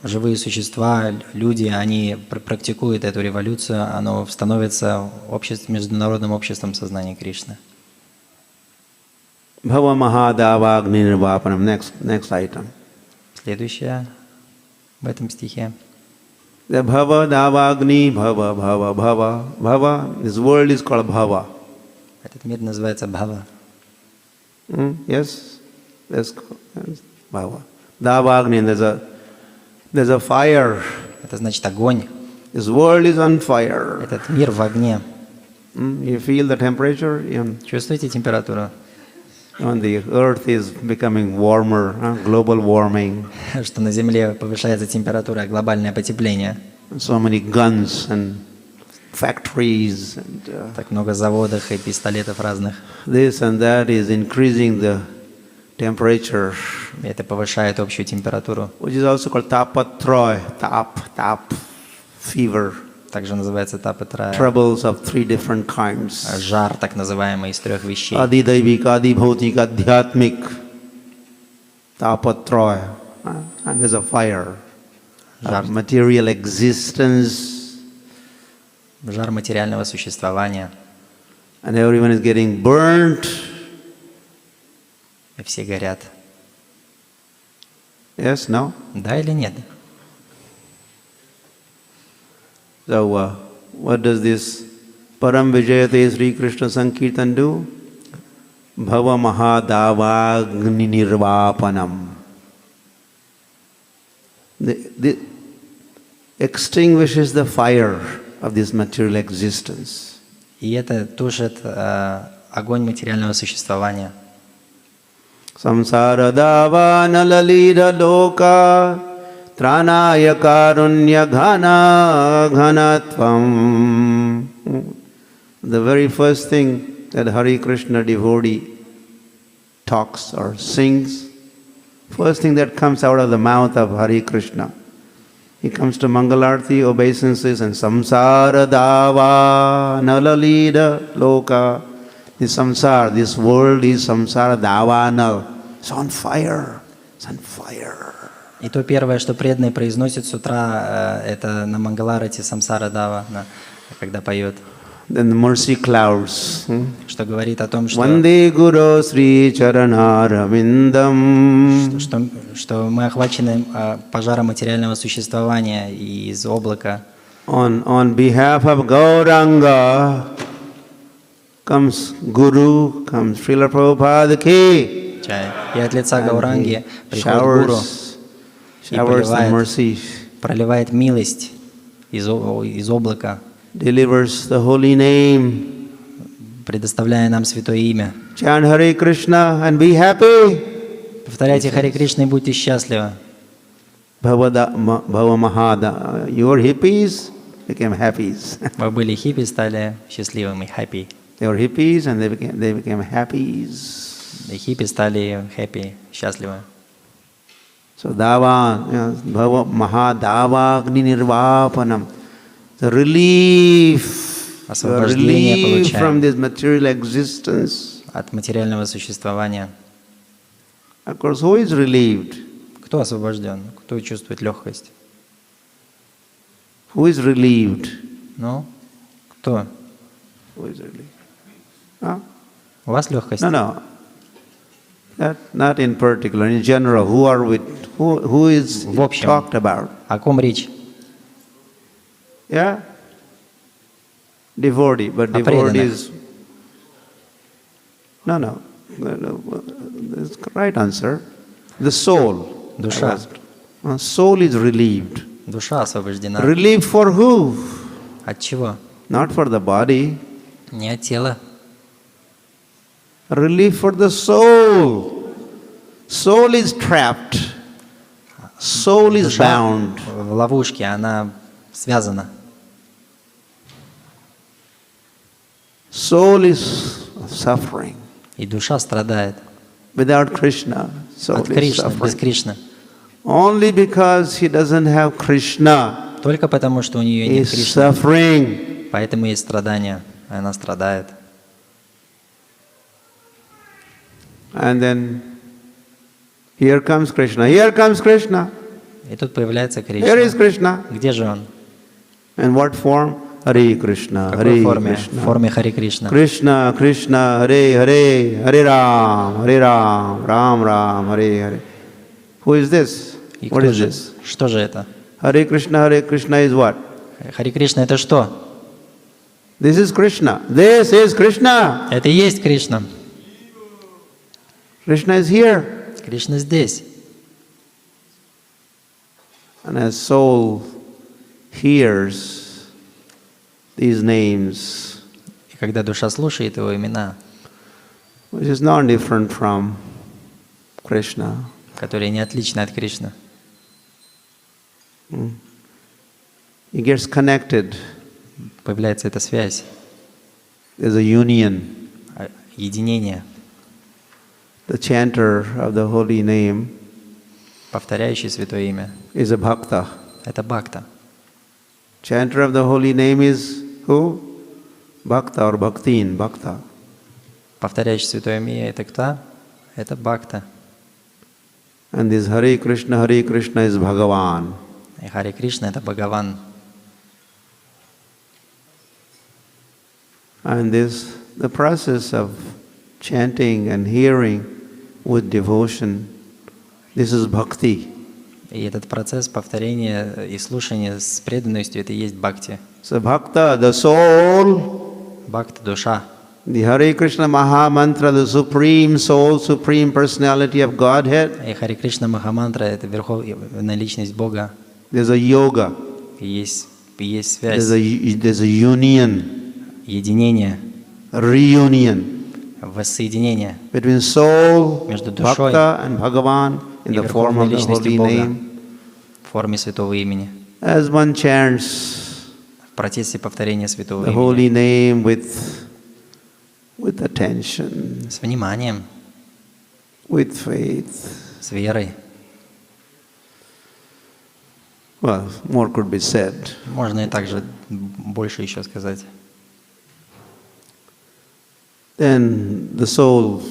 живые существа, люди, они практикуют эту революцию, оно становится международным обществом сознания Кришны. Bhava Mahadavagni Nirvapanam. Next item. Следующее в этом стихе. The Bhava Davagni Bhava Bhava Bhava Bhava. This world is called Bhava. Этот мир называется Бхава. Yes, that's Bhava. Davagni. There's a fire. Это значит огонь. This world is on fire. Этот мир в огне. You feel the temperature? Чувствуете температуру? When the earth is becoming warmer, global warming. Что на Земле повышается температура, глобальное потепление. So many guns and factories and Так много заводов и пистолетов разных. this and that is increasing the temperature, И это повышает общую температуру. which is also called tapatroy, tap, fever, Также называется тапатрая. troubles of 3 different kinds. Жар, так называемый, из 3 вещей. Adi daivik, adi bhautik, adhyatmik, tapatroy. And there's a fire. of material existence, жар материального существования, and everyone is getting burnt. и все горят. Yes, no? Да или нет? So, what does this Param Vijayate Sri Krishna Sankirtan do? Bhava Mahadavagni Nirvapanam. The extinguishes the fire of this material existence. И это тушит огонь материального существования. Samsara dava nalalira loka tranaya karunya ghana ghanatvam. The very first thing that Hare Krishna devotee talks or sings, first thing that comes out of the mouth of Hare Krishna, he comes to Mangalarti, obeisances, and samsara dava nalalira loka. This samsara, this world is samsara davanal. It's on fire. It's on fire. И то первое, что преданный произносит с утра, это на Мангаларате самсара дава, когда поет. Then the mercy clouds. Что говорит о том, что, Vande Guru Sri Charanaravindam. что мы охвачены пожаром материального существования и из облака. On behalf of Gauranga comes Guru, comes Srila Prabhupada ki. И от лица Гауранги приходит Гуру и проливает милость из облака, delivers the holy name, предоставляя нам святое имя. Chant Hare Krishna and be happy. Повторяйте Харе Кришна и будьте счастливы. Bhava Mahada, your hippies became happies. Вы были хиппи, стали счастливыми, happy. They were hippies and they became happies. И хиппи стали happy, счастливы. So Dava, Bhava Mahadava Agni Nirvapanam. The relief from this material existence. От материального существования. Of course, who is relieved? Кто освобожден? Кто чувствует легкость? Who is relieved? Ну, кто? Who is relieved? Huh? У вас легкость? No. Not in particular, in general. Who is talked about? О ком речь? Yeah? Devotee, but devotee is... No. That's the right answer. The soul. Душа. Soul is relieved. Душа освобождена. Relieved for who? От чего? Not for the body. Не от тела. Relief for the soul. Soul is trapped. Soul is bound. В ловушке, она связана. Soul is suffering. И душа страдает. Without Krishna, soul От is Кришны, без suffering. Кришны. Only because he doesn't have Krishna, Только потому, что у нее нет is Кришны. suffering. Поэтому есть страдания, она страдает. And then here comes Krishna. Here comes Krishna. И тут появляется Here is Кришна. Krishna. Где же он? In what form? Hare Krishna. В какой Hare форме? В Krishna. форме Харе Кришна. Krishna, Krishna, Hare Hare, Hare Ram, Ram Ram, Hare Hare. Who is this? И What кто is же? this? Что же это? Hare Krishna is what? Харе Кришна это что? This is Krishna. This is Krishna. Это и есть Кришна. Krishna is here. Кришна здесь. And as soul hears these names, И когда душа слушает его имена, which is not different from Krishna, которые не отличны от Кришны, he gets connected. появляется эта связь, There's a union. единение. The chanter of the holy name Повторяющий святое имя is a bhakta. – это бхакта. Chanter of the holy name is who? Bhakta or bhaktin, bhakta. Повторяющий святое имя – это кто? Это бхакта. And this Hare Krishna is Bhagavan. И Хари Кришна — это Бхагаван. And the process of chanting and hearing with devotion, this is bhakti. И этот процесс повторения и слушания с преданностью — это и есть бхакти. So bhakta, the soul, Бхакти — душа. the Hare Krishna Maha Mantra, the supreme soul, supreme personality of Godhead. И Хари Кришна Махамантра — это верховная личность Бога. There's a yoga. И есть связь, There's a union, единение, reunion воссоединение between soul, между душой bhakta and Bhagavan in и the form верховной of the личностью holy Бога name. в форме святого имени. As one chants В процессе повторения святого the имени. holy name with attention, С вниманием, with faith. с верой. Well, more could be said. Можно и также больше еще сказать. Then the soul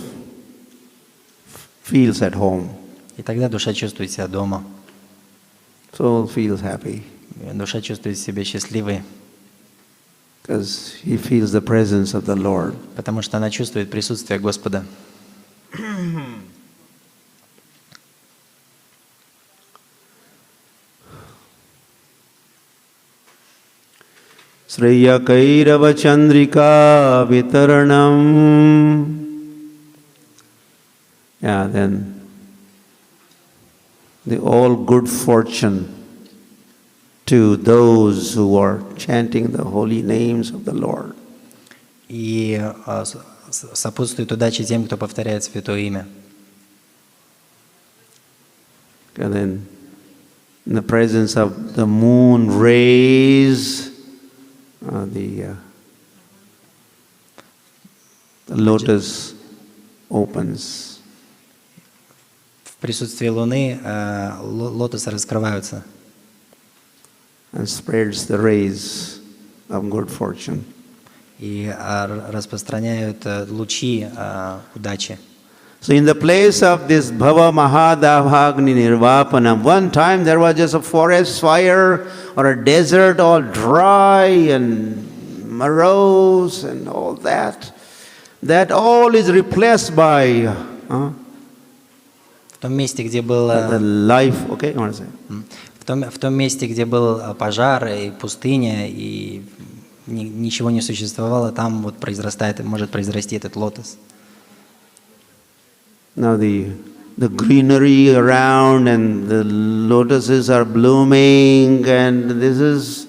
feels at home. И тогда душа чувствует себя дома. Soul feels happy Душа чувствует себя счастливой, because he feels the presence of the Lord. потому что она чувствует присутствие Господа. Sriya Kairava Chandrika Vitaranam. Yeah, then the all good fortune to those who are chanting the holy names of the Lord. И сопутствует удаче тем, кто повторяет святое имя. And then in the presence of the moon rays, the lotus opens. В присутствии Луны лотосы раскрываются And spreads the rays of good fortune. и распространяют лучи удачи. So in the place of this Bhava Mahadavagni Nirvapanam, one time there was just a forest fire or a desert all dry and morose and all that. That all is replaced by В том месте, где был the life. Okay, you want to say? в том месте, где был пожар и пустыня, и ничего не существовало, там вот может произрасти этот лотос. Now the greenery around and the lotuses are blooming and this is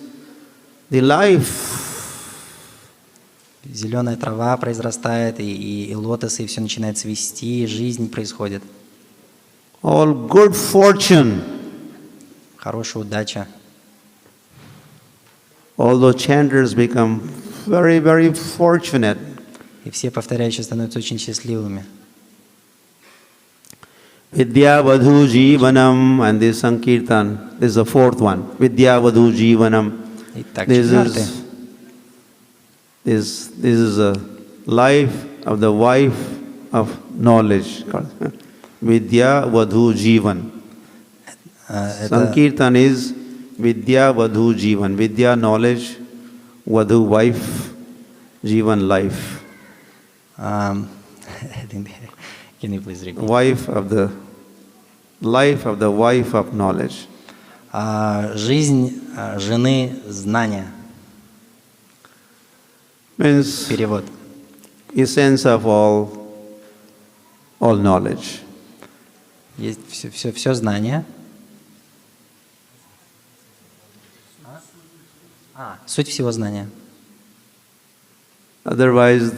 the life. Зеленая трава произрастает, и лотосы, и все начинает цвести, жизнь происходит. All good fortune. Хорошая удача. All the chanters become very, very fortunate. И все повторяющие становятся очень счастливыми. Vidya Vadhu Jivanam and this Sankirtan. This is the fourth one. Vidya Vadhu Jivanam. Итак, This четвертый. is a life of the wife of knowledge. Vidya Vadhu Jivan. Это Sankirtan is Vidya Vadhu Jivan. Vidya knowledge, Vadhu wife, Jivan life. can you please repeat? Life of the wife of knowledge. Жизнь жены знания. Means Перевод. essence of all knowledge. Есть все знание. Суть всего знания. Otherwise,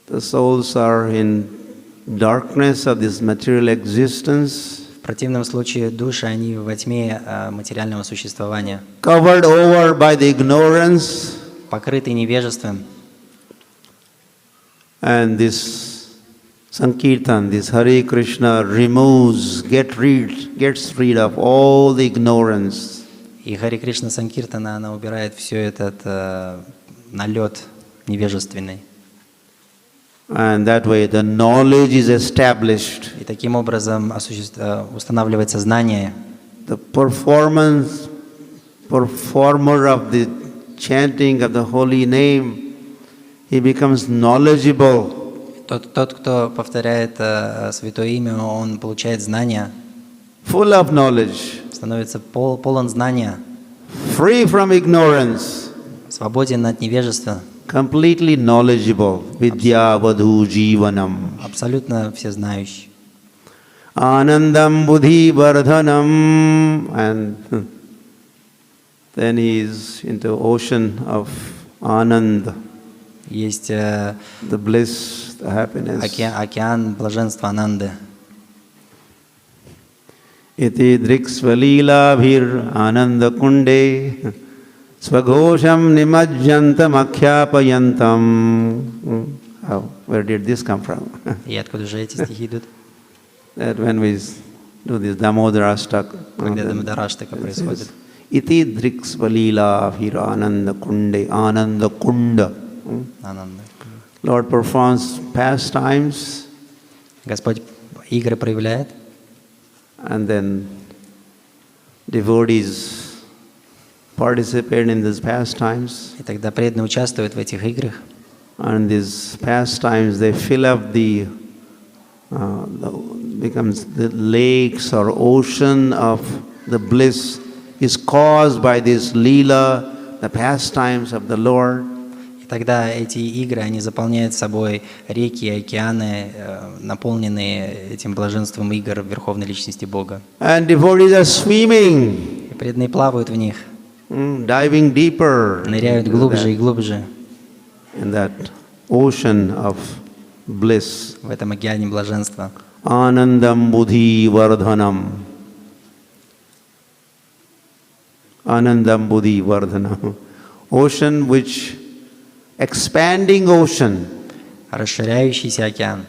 the souls are in darkness of this material existence, В противном случае души, они во тьме материального существования, covered over by the ignorance, покрыты невежеством. and this Sankirtan, this Hare Krishna gets rid of all the ignorance. И Хари Кришна Санкиртана, она убирает все этот налет невежественный. And that way the knowledge is established. И таким образом устанавливается знание. the performer of the chanting of the holy name, he becomes knowledgeable. Тот, кто повторяет святое имя, он получает знания, Full of knowledge, становится полон знания, free from ignorance, свободен от невежества, completely knowledgeable. Vidya vadhu jivanam. абсолютно всезнающий. Anandam buddhi vardhanam. And then he is into ocean of anand, Есть the bliss, the happiness. океан блаженства Ананды. Iti driksvalila bhir ananda kunde swagosham nimajjantam akyapayantam. Where did this come from? И откуда же эти стихи идут? That when we do this Damodara Ashtaka, Когда Дамодараштака происходит. Iti driksvalila bhir ananda kunde, ananda kunda. Ананда. Lord performs pastimes, Господь игры проявляет, and then devotees participate in these pastimes. и тогда преданные участвуют в этих играх. And these pastimes, they fill up becomes the lakes or ocean of the bliss is caused by this lila, the pastimes of the Lord. И тогда эти игры, они заполняют собой реки и океаны, наполненные этим блаженством игр Верховной Личности Бога. And devotees are swimming, И преданные плавают в них, diving deeper ныряют глубже и глубже in that ocean of bliss. в этом океане блаженства. Anandam buddhi vardhanam. Anandam buddhi vardhanam. Ocean which, expanding ocean. Расширяющийся океан.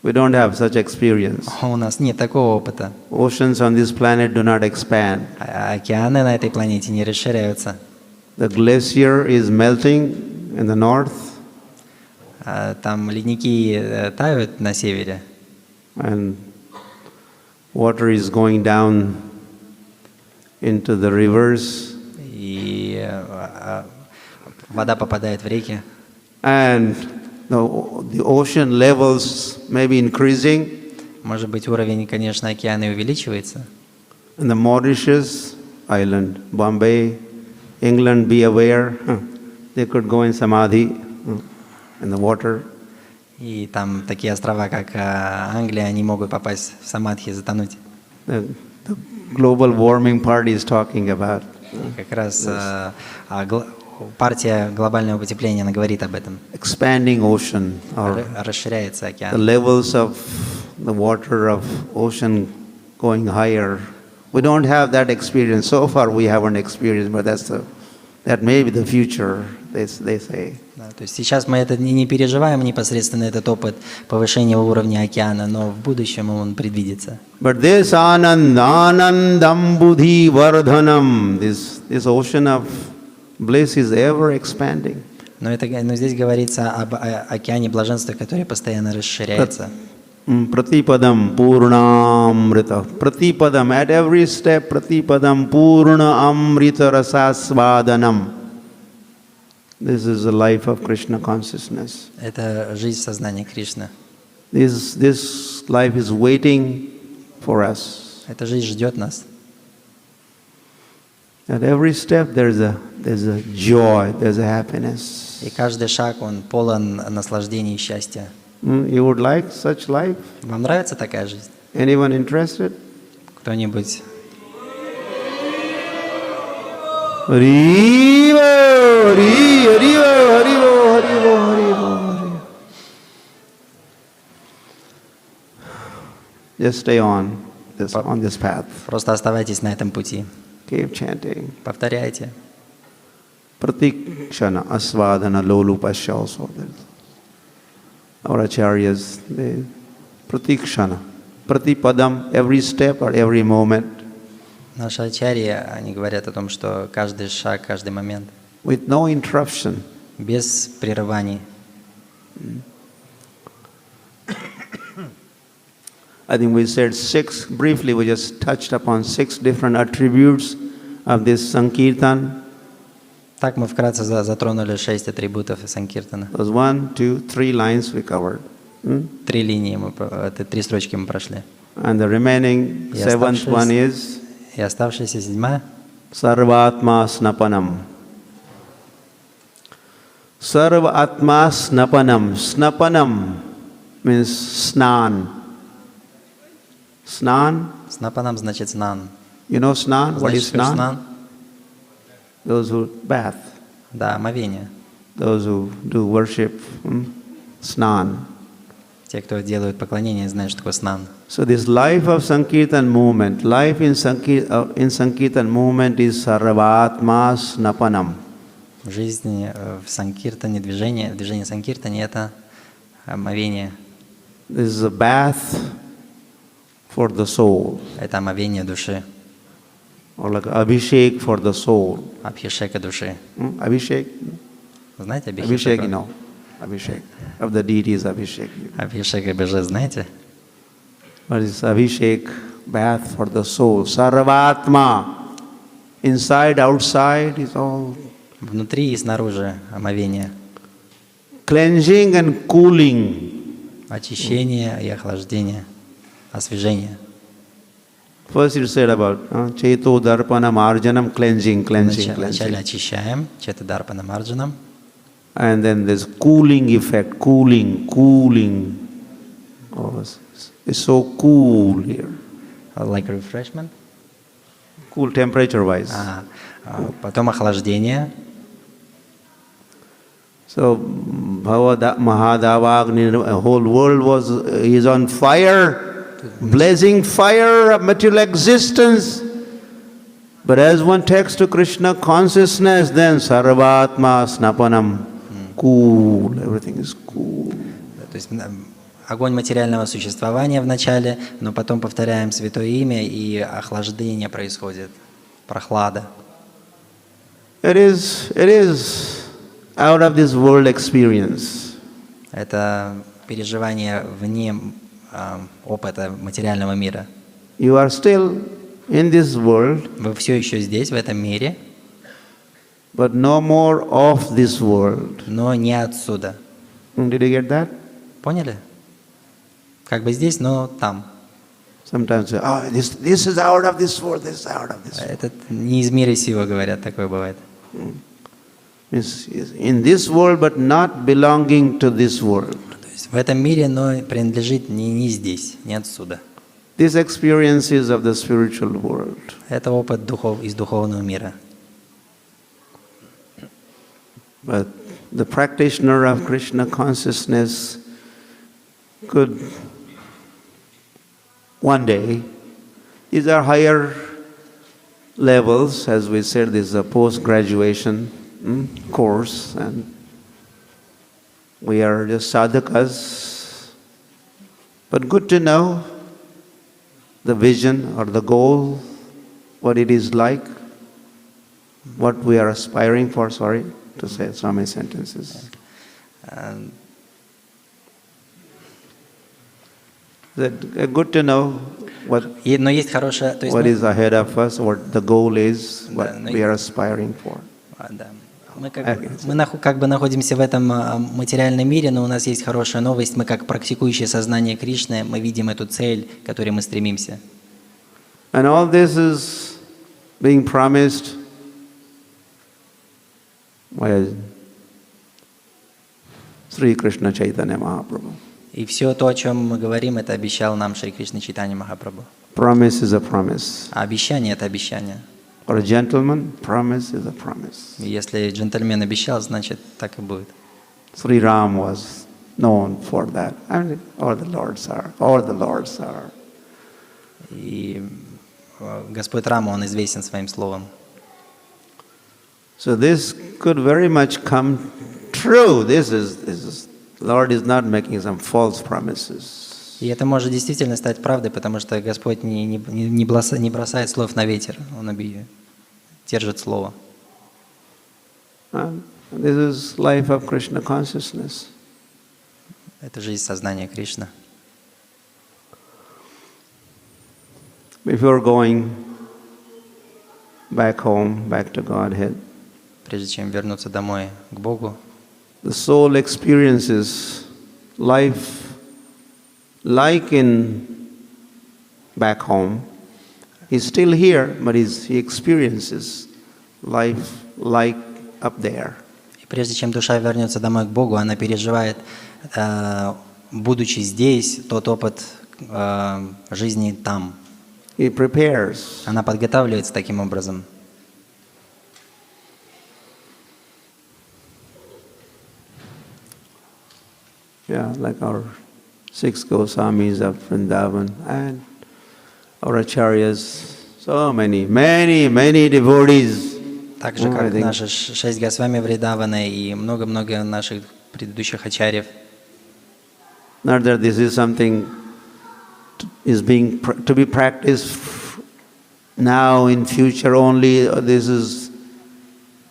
We don't have such experience. У нас нет такого опыта. Oceans on this planet do not expand. Океаны на этой планете не расширяются. The glacier is melting in the north, Там ледники тают на севере, and water is going down into the rivers, и вода попадает в реки. and the ocean levels may be increasing. Может быть, уровень, конечно, океана и увеличивается. In the Mauritius island, Bombay, England, be aware, they could go in samadhi in the water. И там такие острова, как Англия, они могут попасть в самадхи, затонуть. The global warming party is talking about. И как раз партия глобального потепления, она говорит об этом. Expanding ocean, or Расширяется the океан. levels of the water of ocean going higher. We don't have that experience. So far we haven't experienced, but that may be the future, they say. Да, то есть сейчас мы это не переживаем непосредственно этот опыт повышения уровня океана, но в будущем он предвидится. But this anandam buddhi vardhanam, this ocean of bliss is ever expanding. Но здесь говорится об океане блаженства, который постоянно расширяется. Pratipadam purnamrita. Pratipadam, at every step, pratipadam purna amrita rasasvadanam. This is the life of Krishna consciousness. Это жизнь сознания Кришны. This life is waiting for us. Эта жизнь ждет нас. At every step there's a joy, there's a happiness. И каждый шаг, он полон наслаждения и счастья. You would like such life? Вам нравится такая жизнь? Anyone interested? Кто-нибудь? Haribo, Haribo, Haribo, Haribo, Haribo. Just stay on this path. Просто оставайтесь на этом пути. Keep chanting. Повторяйте. Pratikshana asvadana lolupasya also. Our acharyas, they pratikshana, pratipadam, every step or every moment. Наши ачарьи, они говорят о том, что каждый шаг, каждый момент, With no interruption. без прерываний. I think we said briefly we just touched upon 6 different attributes of this Sankirtan. Так мы вкратце затронули 6 атрибутов Санкиртана. Those 1, 2, 3 lines we covered. 3 линии, 3 строчки мы прошли. And the remaining 7th one is И оставшаяся 7-я. Sarvatma Snapanam. Sarvatma Snapanam. Snapanam means snan. Snan? Снапанам значит снан. You know snan? What is Знаешь, что snan? снан? Those who bath. Да, омовение. Those who do worship. Snan. Те, кто делают поклонение, знают, что такое снан. So this life of Sankirtan movement, life in Sankirtan movement is Sarvatma Snapanam. Жизнь в Санкиртане, движение Санкиртане — это омовение. This is a bath for the soul. Это омовение души. Or like Abhishek for the soul. Абхишека души. Abhishek? Знаете Abhishek, Абхишека? you know. Abhishek. Of the deities, Abhishek. Абхишека Беже знаете? What is Abhishek? Bath for the soul. Sarvatma. Inside, outside is all Внутри и снаружи омовение. cleansing and cooling. Очищение и охлаждение. Освежение. First you said about Cheto Darpanam Arjanam, cleansing. Вначале очищаем, Четадарпана Марджанам. And then there's cooling effect, cooling. Oh, it's so cool here. Like refreshment. Cool temperature-wise. Потом охлаждение. So Mahadavagni, the whole world is on fire, blazing fire of material existence. But as one takes to Krishna consciousness, then Sarvatma Snapanam, cool, everything is cool. То есть огонь материального существования в начале, но потом повторяем Святое Имя, и охлаждение происходит, прохлада. It is out of this world experience. Это переживание вне опыта материального мира. You are still in this world, Вы все еще здесь, в этом мире, but no more of this world. но не отсюда. Did you get that? Поняли? Как бы здесь, но там. Sometimes say, oh, this is out of this world, this is out of this world. Это не из мира сего, говорят, такое бывает. It's in this world, but not belonging to this world. То есть в этом мире, но принадлежит не здесь, не отсюда. These experiences of the spiritual world. Это опыт из духовного мира. But the practitioner of Krishna consciousness could one day, these are higher levels, as we said, this is a post-graduation course, and we are just sadhakas. But good to know the vision or the goal, what it is like, what we are aspiring for, sorry to say so many sentences. Good to know what есть хорошее, то есть, what is ahead of us, what the goal is, what we are aspiring for. Да. Мы как бы находимся в этом материальном мире, но у нас есть хорошая новость. Мы как практикующие сознание Кришны, мы видим эту цель, к которой мы стремимся. And all this is being promised by Sri Krishna Chaitanya Mahaprabhu. И все то, о чем мы говорим, это обещал нам Шри Кришна Чайтанья Махапрабху. Promise is a promise. А обещание — это обещание. For a gentleman, promise is a promise. И если джентльмен обещал, значит, так и будет. Sri Ram was known for that. I mean, all the lords are. И Господь Рама, Он известен своим словом. So this could very much come true. This is Lord is not making some false promises. И это может действительно стать правдой, потому что Господь не бросает слов на ветер, Он держит слово. And this is life of Krishna consciousness. Это жизнь сознания Кришны. before going back home, back to Godhead, прежде чем вернуться домой к Богу, the soul experiences life like in back home. He's still here, but he experiences life like up there. и прежде чем душа вернется домой к Богу, она переживает, будучи здесь, тот опыт жизни там. He prepares. Она подготавливается таким образом. Yeah, like our 6 Goswamis of Vrindavan and our acharyas, so many devotees. Так же, I как think наши 6 Госвами Вриндаваны и много-много наших предыдущих ачарьев. Not that this is something is being to be practiced now in future only. This is,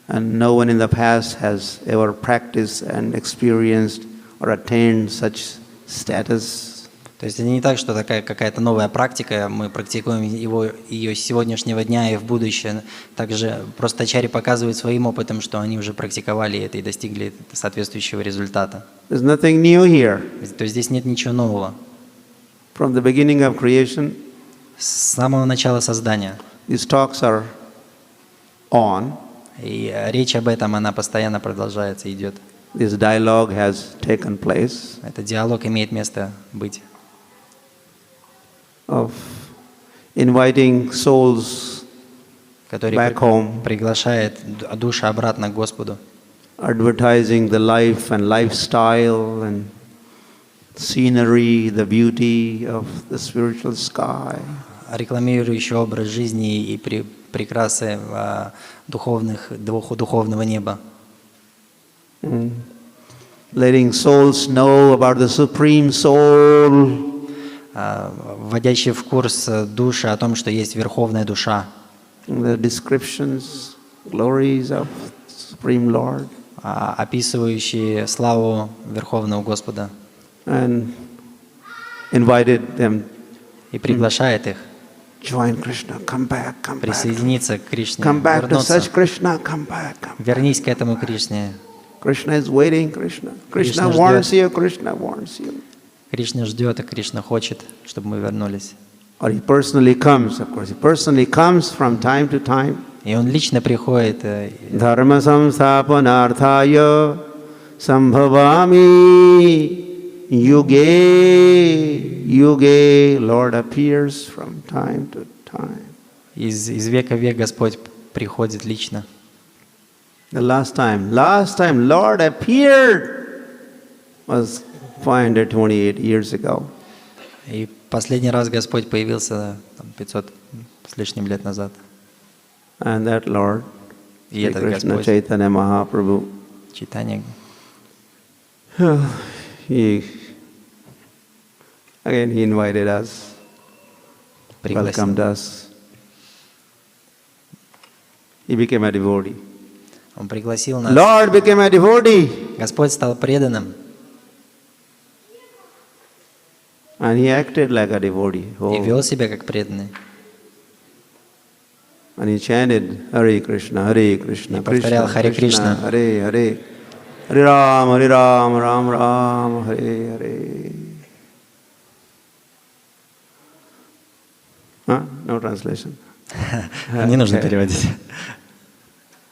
and no one in the past has ever practiced and experienced or attained such status. То есть это не так, что такая какая-то новая практика, мы практикуем ее с сегодняшнего дня и в будущее. Также просто ачарьи показывают своим опытом, что они уже практиковали это и достигли соответствующего результата. There's nothing new here. То есть здесь нет ничего нового. From the beginning of creation, С самого начала создания. these talks are on. И речь об этом, она постоянно продолжается, идет. This dialogue has taken place Этот диалог имеет место быть. of inviting souls Который back home, приглашает души обратно к Господу. advertising the life and lifestyle and scenery, the beauty of the spiritual sky. Рекламирующий образ жизни и прекрасы духовного неба. Letting souls know about the Supreme Soul. Вводящий в курс души о том, что есть Верховная Душа. The descriptions, glories of Supreme Lord. Описывающие славу Верховного Господа. And invited them. И приглашает их Join Krishna, come back, come back. присоединиться к Кришне, Come back to вернуться. such Krishna, come back. Вернись к этому Кришне. Krishna is waiting, Krishna. Krishna Krishna wants you, Krishna wants you. Кришна ждет, и Кришна хочет, чтобы мы вернулись. Or he personally comes, of course. He personally comes from time to time. И Он лично приходит. Dharma samsthapanarthaya sambhavami yuge. Lord appears from time to time. Из века в век Господь приходит лично. The last time Lord appeared was 528 years ago. И последний раз Господь появился 500 с лишним лет назад. And that Lord, И Sri этот Krishna Господь, Chaitanya Mahaprabhu, Чайтанья, he invited us, welcomed us. He became a devotee. Он пригласил нас. Lord became a devotee. Господь стал преданным. And he acted like a devotee. И вел себя как преданный. And he chanted Hare Krishna, Hare Krishna, И повторял Харе Кришна. Hare Hare, Hare Ram, Ram Ram, Hare Hare. No translation. Не нужно переводить.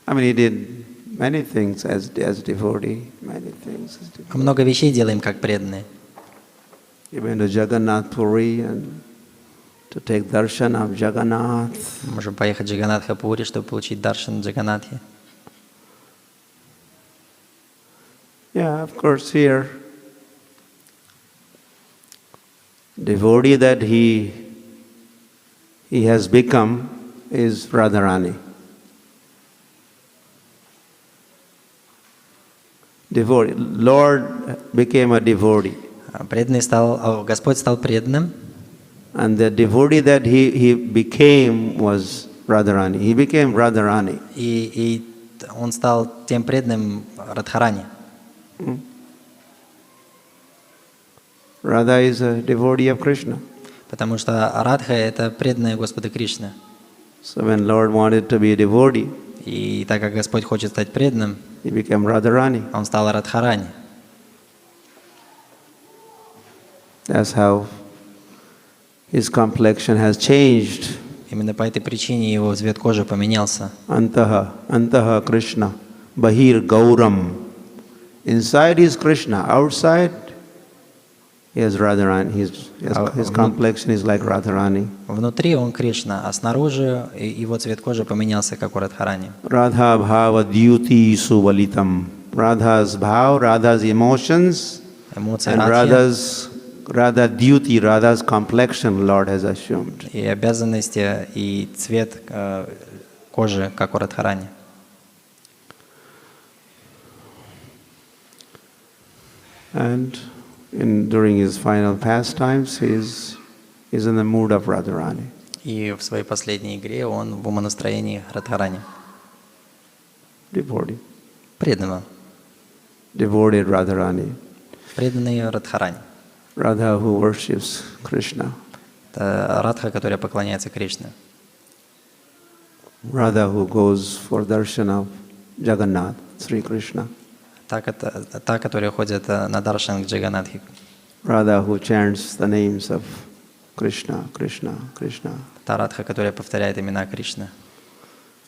I mean, he did many things as devotee, many things as devotee. Много вещей делаем как преданные. He went to Jagannath Puri and to take darshan of Jagannath. Можем поехать в Джаганатха-Пури, чтобы получить даршан Джаганатхи. Yeah, of course, here, devotee that he has become is Radharani. Devotee. Lord became a devotee. Преданный стал, Господь стал преданным. And the devotee that he became was Radharani. He became Radharani. И он стал тем преданным Радхарани. Radha is a devotee of Krishna. Потому что Радха — это преданные Господа Кришны. So when Lord wanted to be a devotee, И так как Господь хочет стать преданным, he became Radharani. Он стал Радхарани. That's how his complexion has changed. Именно по этой причине его цвет кожи поменялся. Antaha Krishna, Bahir Gauram. Inside is Krishna, outside he has Radharani. His complexion is like Radharani. Внутри он Кришна, а снаружи его цвет кожи поменялся, как у Радхарани. Radha Bhava Dyuti Suvalitam. Radha's bhav, Radha's emotions, Эмоции and Радхи Radha Dyuti, Radha's complexion, Lord has assumed. и обязанности, и цвет кожи, как у Радхарани. And during his final pastimes, he's in the mood of Radharani. И в своей последней игре он в умонастроении Радхарани. Devotee. Преданного. Devoted Radharani. Преданный Радхарани. Radha who worships Krishna. Это Радха, которая поклоняется Кришне. Radha who goes for darshan of Jagannath, Sri Krishna. Та, которая ходит на даршан к Джаганатхи. Radha who chants the names of Krishna, Krishna, Krishna. Та Радха, которая повторяет имена Кришны.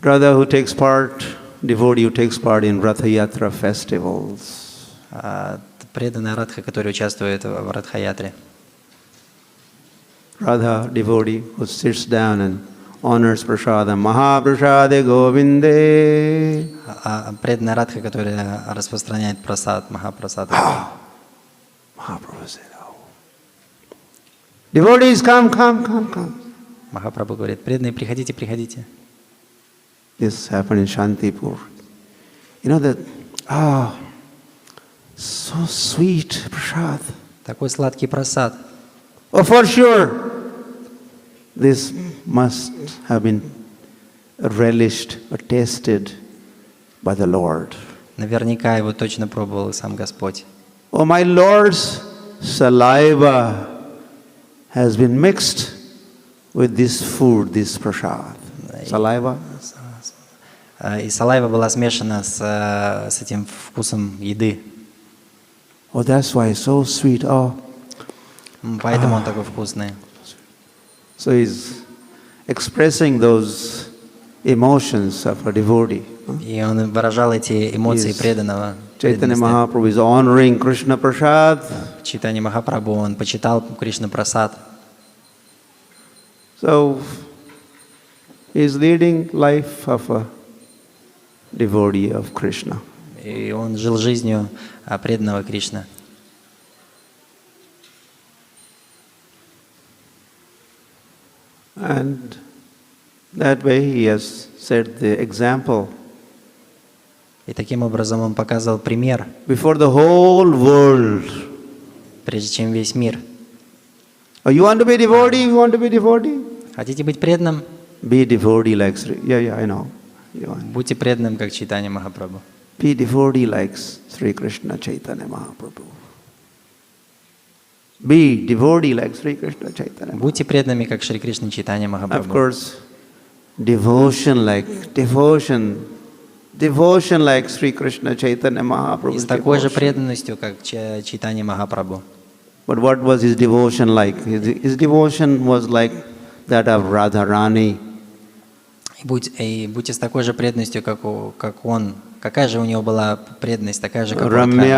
Radha who takes part, devotee who takes part in Ratha Yatra festivals. Преданная Радха, которая участвует в Радха-ятре. Radha, devotee who sits down and honors prasada, Mahaprasade Govinde. Преданная Радха, которая распространяет прасад, Махапрасад. Mahaprabhu said, oh. Devotees, come. Махапрабху говорит: преданные, приходите, приходите. This happened in Shantipur. You know that, so sweet prasad. Такой сладкий прасад. Oh, for sure, this must have been relished or tasted by the Lord. Наверняка его точно пробовал и сам Господь. Oh, my Lord's saliva has been mixed with this food, this prasad. Saliva. И салайва была смешана с этим вкусом еды. Oh, that's why it's so sweet. Oh. Поэтому он такой вкусный. So he's expressing those emotions of a devotee. И он выражал эти эмоции преданного. Chaitanya Mahaprabhu is honoring Krishna Prasad. Чайтанья Махапрабху, он почитал Кришна Прасад. So he's leading life of a devotee of Krishna. И он жил жизнью преданного Кришны. And that way he has set the example. И таким образом он показывал пример Before the whole world. прежде чем весь мир. Oh, you want to be devotee? You want to be devotee? Хотите быть преданным? Be devotee like Sri. Yeah, I know. Будьте преданным, как Чайтанья Махапрабху. Be devotee like Sri Krishna Chaitanya Mahaprabhu. Be devotee like Sri Krishna Chaitanya. Будьте преданными, как Шри Кришна Чайтанья Of Махапрабху. course, devotion like Sri Krishna Chaitanya Mahaprabhu. И с такой же преданностью, как Чайтанья Махапрабху. But what was his devotion like? His devotion was like that of Radharani. И будьте с такой же преданностью, как он. Какая же у него была преданность, такая же, как у Радхарани.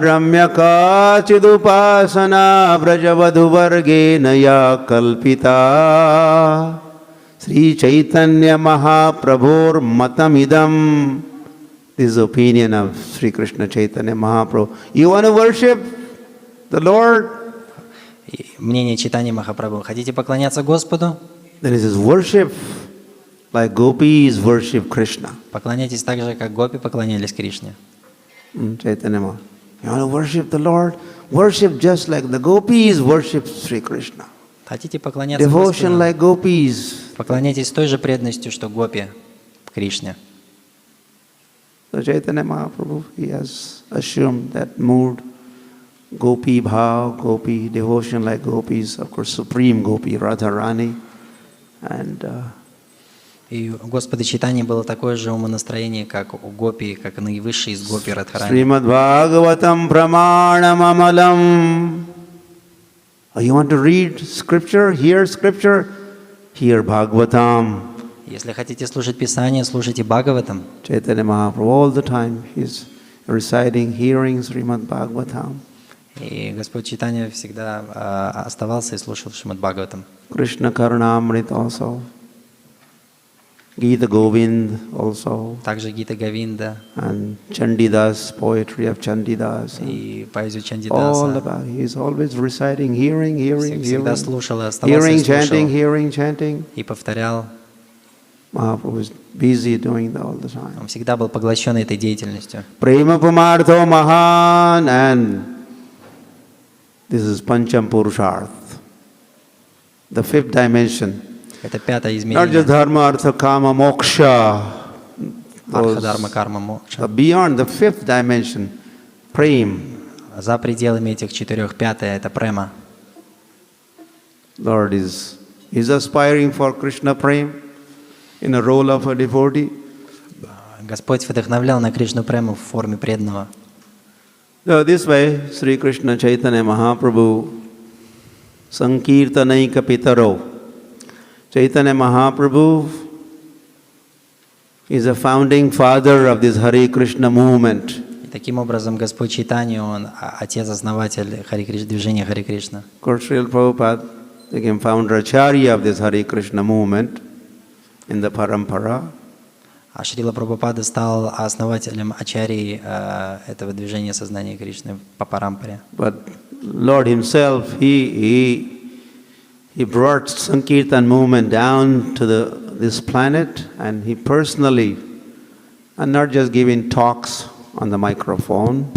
Ramyaka chidupasana brajavadhuvargena ya kalpita Sri Chaitanya Mahaprabhur matamidam. This is the opinion of Sri Krishna Chaitanya Mahaprabhu. You want to worship the Lord? Мнение Чайтаньи Махапрабху. Хотите поклоняться Господу? Then it is worship like gopis worship Krishna. Поклоняйтесь так же, как гопи поклонялись Кришне. Chaitanya Mahaprabhu. You want to worship the Lord? Worship just like the gopis worship Sri Krishna. Хотите поклоняться Devotion Господу? like gopis. Поклоняйтесь с той же преданностью, что гопи Кришне. So Chaitanya Mahaprabhu, he has assumed that mood Gopi bhav, gopi devotion like gopis, of course, supreme gopi, Radharani. And И у Господа Чайтаньи было такое же умонастроение, как у гопи, как наивысший из гопи Радхарани. Srimad Bhagavatam Pramanam Amalam. Oh, you want to read scripture, hear scripture? Hear Bhagavatam. Если хотите слушать Писание, слушайте Бхагаватам. Chaitanya Mahaprabhu all the time he's reciting, hearing Srimad Bhagavatam. И Господь Чайтанья всегда оставался и слушал Шримад Бхагаватам. Krishna Karunamrit also. Gita Govind also. Также Гита Говинда And Chandidas, poetry of Chandidas. и поэзию All Чандидаса. about, he's always reciting, hearing, Всегда hearing. слушал и оставался и Hearing, chanting, слушал. hearing, chanting. И повторял. Mahaprabhu was busy doing that all the time. Он всегда был поглощен этой деятельностью. Prema Pumartho Mahan, and this is Pancham Purusharth, the fifth dimension. Это пятое Not измерение. just Dharma, Artha, Kama, Moksha. Арха, Дharma, Карма, Мокша. Beyond the fifth dimension, Prem. За пределами этих четырех пятое это према. Lord is aspiring for Krishna Prem in a role of a devotee. Господь вдохновлял на Кришну прему в форме преданного. So this way, Sri Krishna Chaitanya Mahaprabhu Sankirtanaika Pitaro. Chaitanya Mahaprabhu is a founding father of this Hare Krishna movement. И таким образом Господь Чайтанья, он отец-основатель движения Харе Кришна. Of course, Srila Prabhupada became founder Acharya of this Hare Krishna movement in the Parampara. А Шрила Прабхупада стал основателем ачарьи этого движения сознания Кришны по Парампаре. But Lord Himself, He brought Sankirtan movement down to this planet, and He personally, and not just giving talks on the microphone.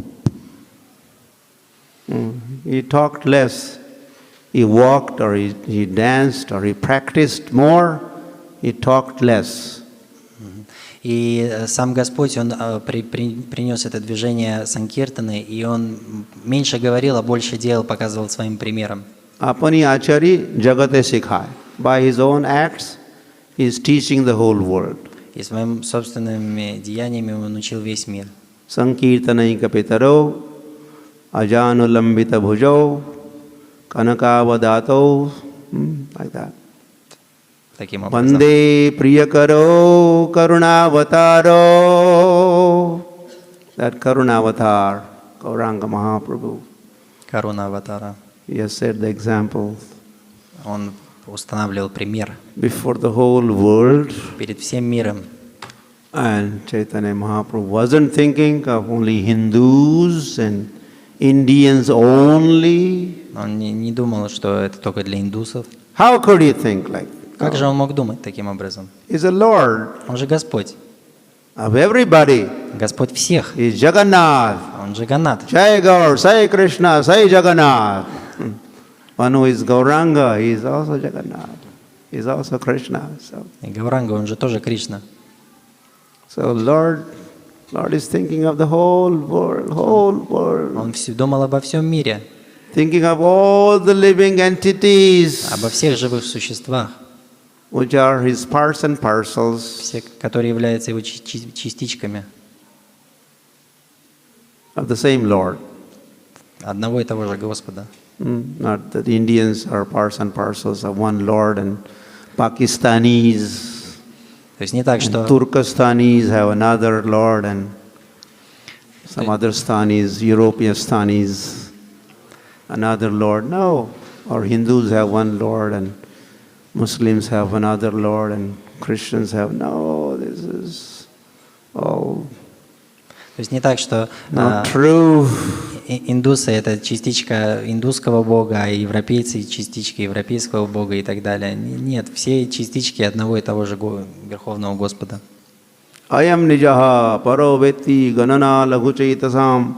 He talked less. He walked, or he danced, or he practiced more. He talked less. И сам Господь, Он принес это движение Санкиртаны, и Он меньше говорил, а больше делал, показывал своим примером. Apani Achari Jagate Sikhai. By his own acts, he is teaching the whole world. И своими собственными деяниями Он учил весь мир. Sankirtanaika Pitaro, Ajanulambita Bhujau, Kanakavadato, like that. Таким образом. Vande Priyakaro Karunavataro. That Karunavatar, Gauranga Mahaprabhu. Каруна Аватара. He has set the example Он устанавливал пример before the whole world. перед всем миром. And Chaitanya Mahaprabhu wasn't thinking of only Hindus and Indians only. Он не думал, что это только для индусов. How could he think like that? Как же он мог думать таким образом? He's a Lord Он же Господь. of everybody. Господь всех. He's Jagannath. Он же Ганат. Jai Gaur, Sai Krishna, Sai Jagannath. One who is Gauranga, he is also Jagannath. He is also Krishna. И Гауранга, он же тоже Кришна. So Lord is thinking of the whole world, whole world. Он думал обо всем мире, Thinking of all the living entities, обо всех живых существах, which are his parts and parcels. все, которые являются его частичками Of the same Lord. одного и того же Господа. Not that the Indians are parts and parcels of one Lord, and Pakistanis, То есть не так, and что Turkestanis have another Lord, and some other Stanis, European Stanis, another Lord. No. Or Hindus have one Lord, and Muslims have another Lord, and Christians have. No, this is all То есть не так, что not true. индусы — это частичка индусского бога, а европейцы — частичка европейского бога и так далее. Нет, все частички одного и того же Верховного Господа. Ayam nijaha paro veti ganana laguchaitasam.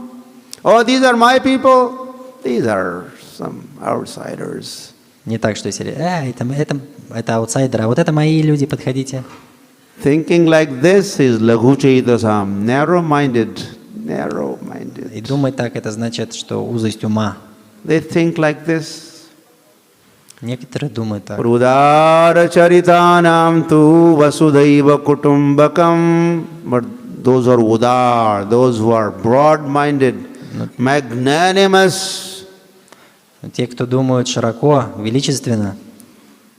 Oh, these are my people. These are some outsiders. Не так, что если это аутсайдеры, а вот это мои люди, подходите. Thinking like this is laguchaitasam, narrow-minded, И narrow-minded. думать так, это значит, что узость ума. They think like this. Некоторые думают так. Udara charitanam tu vasudhaiva kutumbakam. But those are udar, those who are broad-minded, magnanimous. Те, кто думают широко, величественно,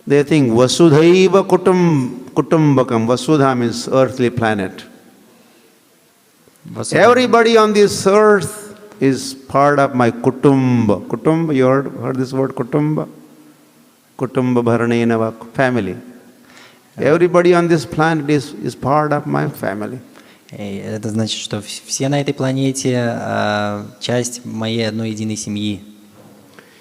They think vasudhaiva kutumbakam. Vasudha means earthly planet. Everybody on this earth is part of my kutumba. Kutumba, you heard this word kutumba? Kutumba bharanenava, family. Everybody on this planet is part of my family. И это значит, что все на этой планете часть моей одной единой семьи.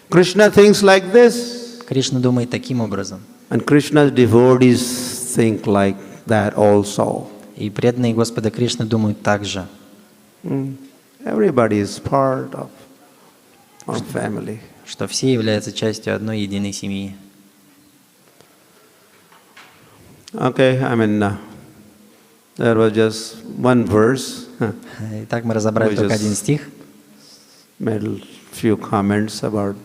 Krishna thinks like this. Кришна думает таким образом. And Krishna's devotees think like that also. И преданные Господа Кришны думают так же. Everybody is part of our family. Что все являются частью одной единой семьи. Okay, there was just one verse. Итак, мы разобрали We только just один стих. Made a few comments about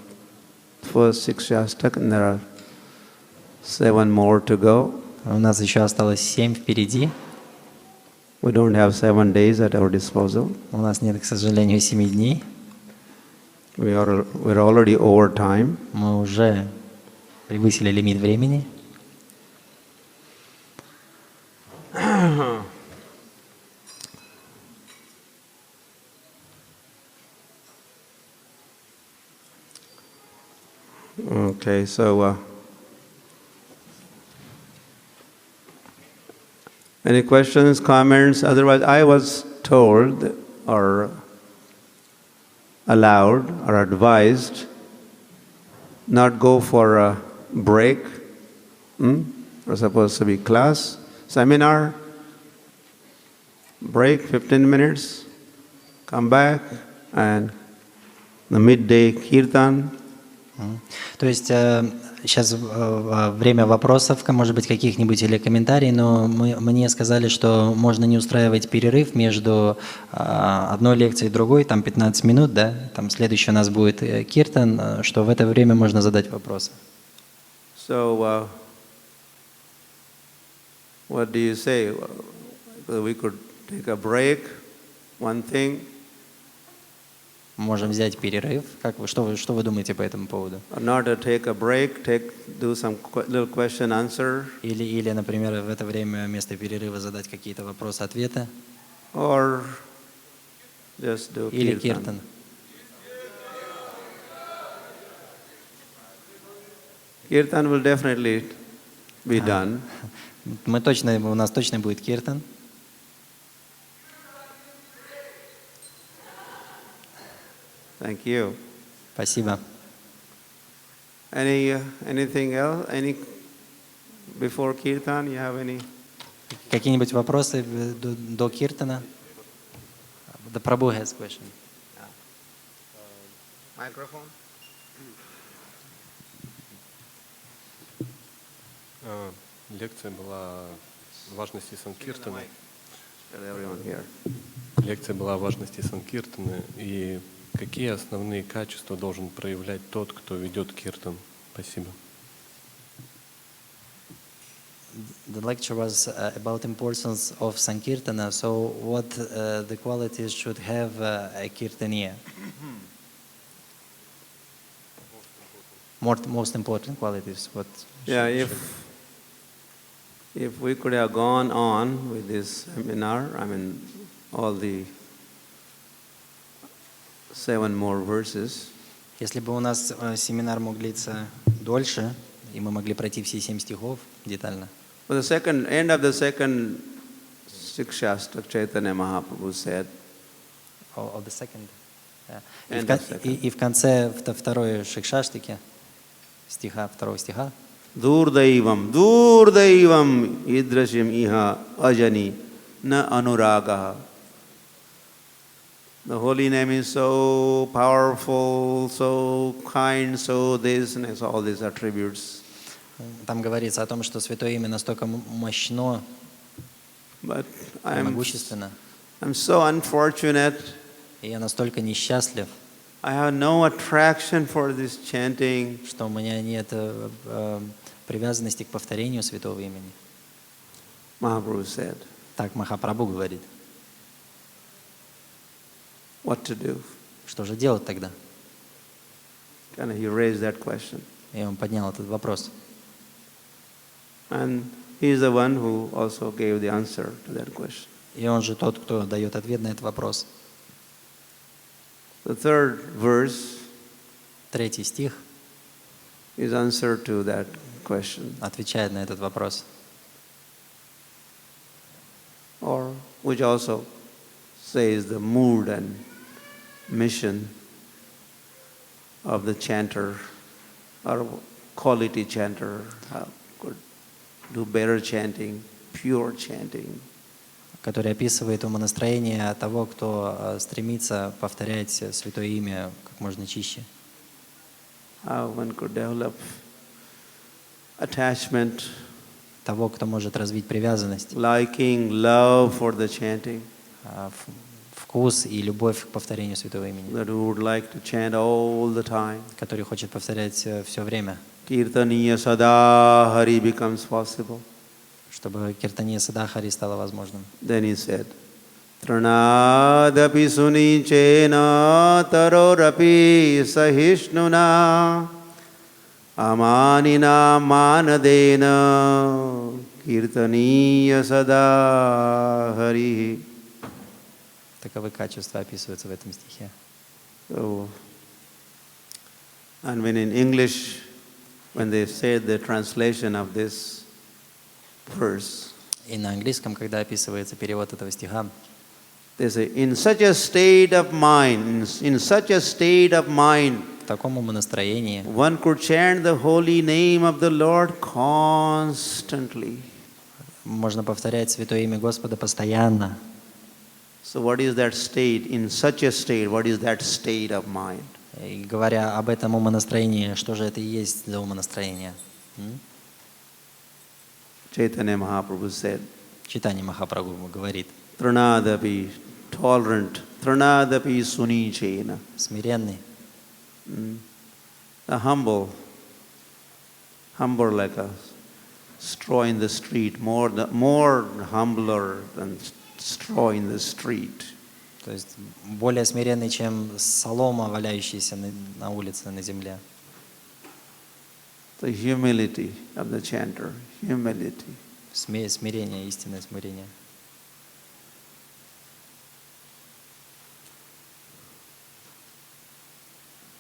first 6 shastak, and there are 7 more to go. У нас еще осталось 7 впереди. We don't have 7 days at our disposal. У нас нет, к сожалению, 7 дней. We're already over time. Мы уже превысили лимит времени. Okay, so any questions, comments? Otherwise, I was told or allowed or advised not go for a break. We're supposed to be class, seminar, break 15 minutes, come back, and the midday kirtan. То есть сейчас время вопросов, может быть, каких-нибудь или комментариев, но мне сказали, что можно не устраивать перерыв между одной лекцией и другой, там 15 минут, да, там следующий у нас будет киртан, что в это время можно задать вопросы. So, what do you say? We could take a break, one thing. Можем взять перерыв. Что вы думаете по этому поводу? Not to take a break, do some little question answer. Или, например, в это время вместо перерыва задать какие-то вопросы-ответы. Or just do Или kirtan. киртан. Kirtan will definitely be done. У нас точно будет киртан. Thank you. Спасибо. Anything else? Before kirtan, you have any? Какие-нибудь вопросы до киртана? The Prabhu has question. Microphone. Лекция была о важности санкиртана. Лекция была о важности санкиртана и какие основные качества должен проявлять тот, кто ведет киртан? Спасибо. The lecture was about importance of Sankirtana. So, what the qualities should have a kirtaniya? Most important qualities. What? Yeah, if we could have gone on with this seminar, all the 7 more verses. Если бы у нас семинар мог длиться дольше, и мы могли пройти все 7 стихов детально. For the end of the second Shikshastra, Chaitanya Mahaprabhu said. Of the second. Yeah. И в конце второй шикшаштики, второго стиха. Durdaivam idrashim iha ajani na anuragaha. The holy name is so powerful, so kind, so this, and it's all these attributes. Там говорится о том, что святое имя настолько мощно, могущественно. I'm so unfortunate. И я настолько несчастлив, I have no attraction for this chanting. что у меня нет привязанности к повторению святого имени. Mahaprabhu said, Так Махапрабху говорит. what to do? Что же делать тогда? And he raised that question. И он поднял этот вопрос. And he is the one who also gave the answer to that question. И он же тот, кто дает ответ на этот вопрос. The third verse 3 стих is answer to that question, отвечает на этот вопрос. or which also says the mood and mission of the chanter or quality chanter, how could do better chanting, pure chanting. Который описывает умонастроение того, кто стремится повторять святое имя как можно чище. How one could develop attachment, Того, кто может развить привязанность, liking, love for the chanting, вкус и любовь к повторению святого имени, that who would like to chant all the time. который хочет повторять все время, Kirtaniya sada hari becomes possible. чтобы киртания Садахари стало возможным. Then he said, Tranadapi sunichena tarorapi sahishnuna amanina manadena kirtaniya sada hari. Таковы качества описываются в этом стихе. So, and when in English, when they said the translation of this verse, И на английском, когда описывается перевод этого стиха, they say, in such a state of mind, in such a state of mind, в таком умонастроении one could chant the holy name of the Lord constantly. можно повторять святое имя Господа постоянно. So what is that state? In such a state, what is that state of mind? И говоря об этом умонастроении, что же это и есть за умонастроение? Chaitanya Mahaprabhu said, Читание Махапрабху говорит, Tranadapi, tolerant, Tranadapi sunichena. смиренный, The humble like a straw in the street, more humbler than straw in the street. то есть более смиренный, чем солома, валяющаяся на улице, на земле. The humility of the chanter, humility. Смирение, истинное смирение.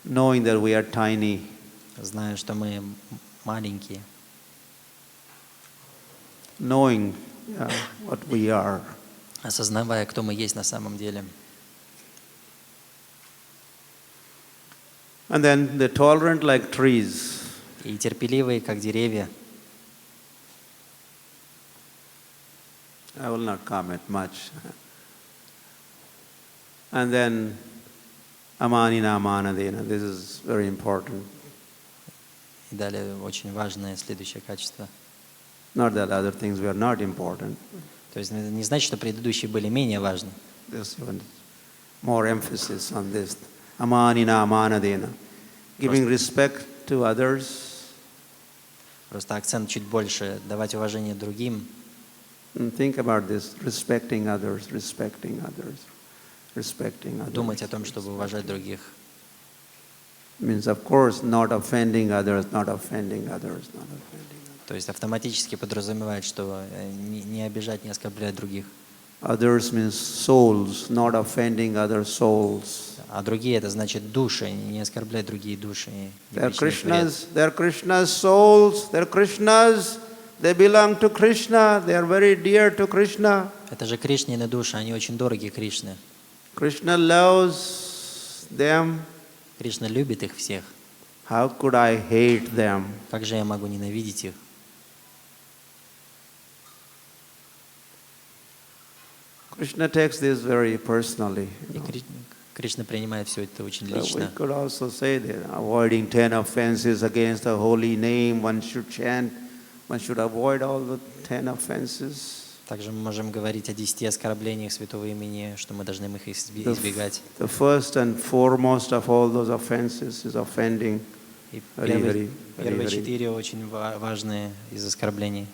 Knowing that we are tiny, Зная, что мы маленькие, knowing what we are, осознавая, кто мы есть на самом деле. and then the tolerant like trees. И терпеливые, как деревья. I will not comment much. And then amanina manadena. This is very important. И далее очень важное следующее качество. Not that other things were not important. То есть это не значит, что предыдущие были менее важны. There's even more emphasis on this. Amanina manadena. Giving respect to others. Просто акцент чуть больше, давать уважение другим. And think about this, respecting others, respecting others, respecting others. Думать о том, чтобы уважать других. Means, of course, not offending others, not offending others, not offending others. То есть автоматически подразумевает, что не обижать, не оскорблять других. Others means souls, not offending other souls. А другие — это значит души, не оскорблять другие души. They're Krishna's souls, they're Krishna's, they belong to Krishna, they are very dear to Krishna. Это же Кришнины души, они очень дороги Кришне. Krishna loves them. Кришна любит их всех. How could I hate them? Как же я могу ненавидеть их? Krishna takes this very personally. И Кришна принимает все это очень So we лично. could also say that avoiding 10 offenses against the holy name, one should chant, one should avoid all the 10 offenses. Также мы можем говорить о 10 оскорблениях святого имени, что мы должны их избегать. The first and foremost of all those offenses is offending И Hari Hari, Hari первые Hari. 4 очень важные из оскорблений.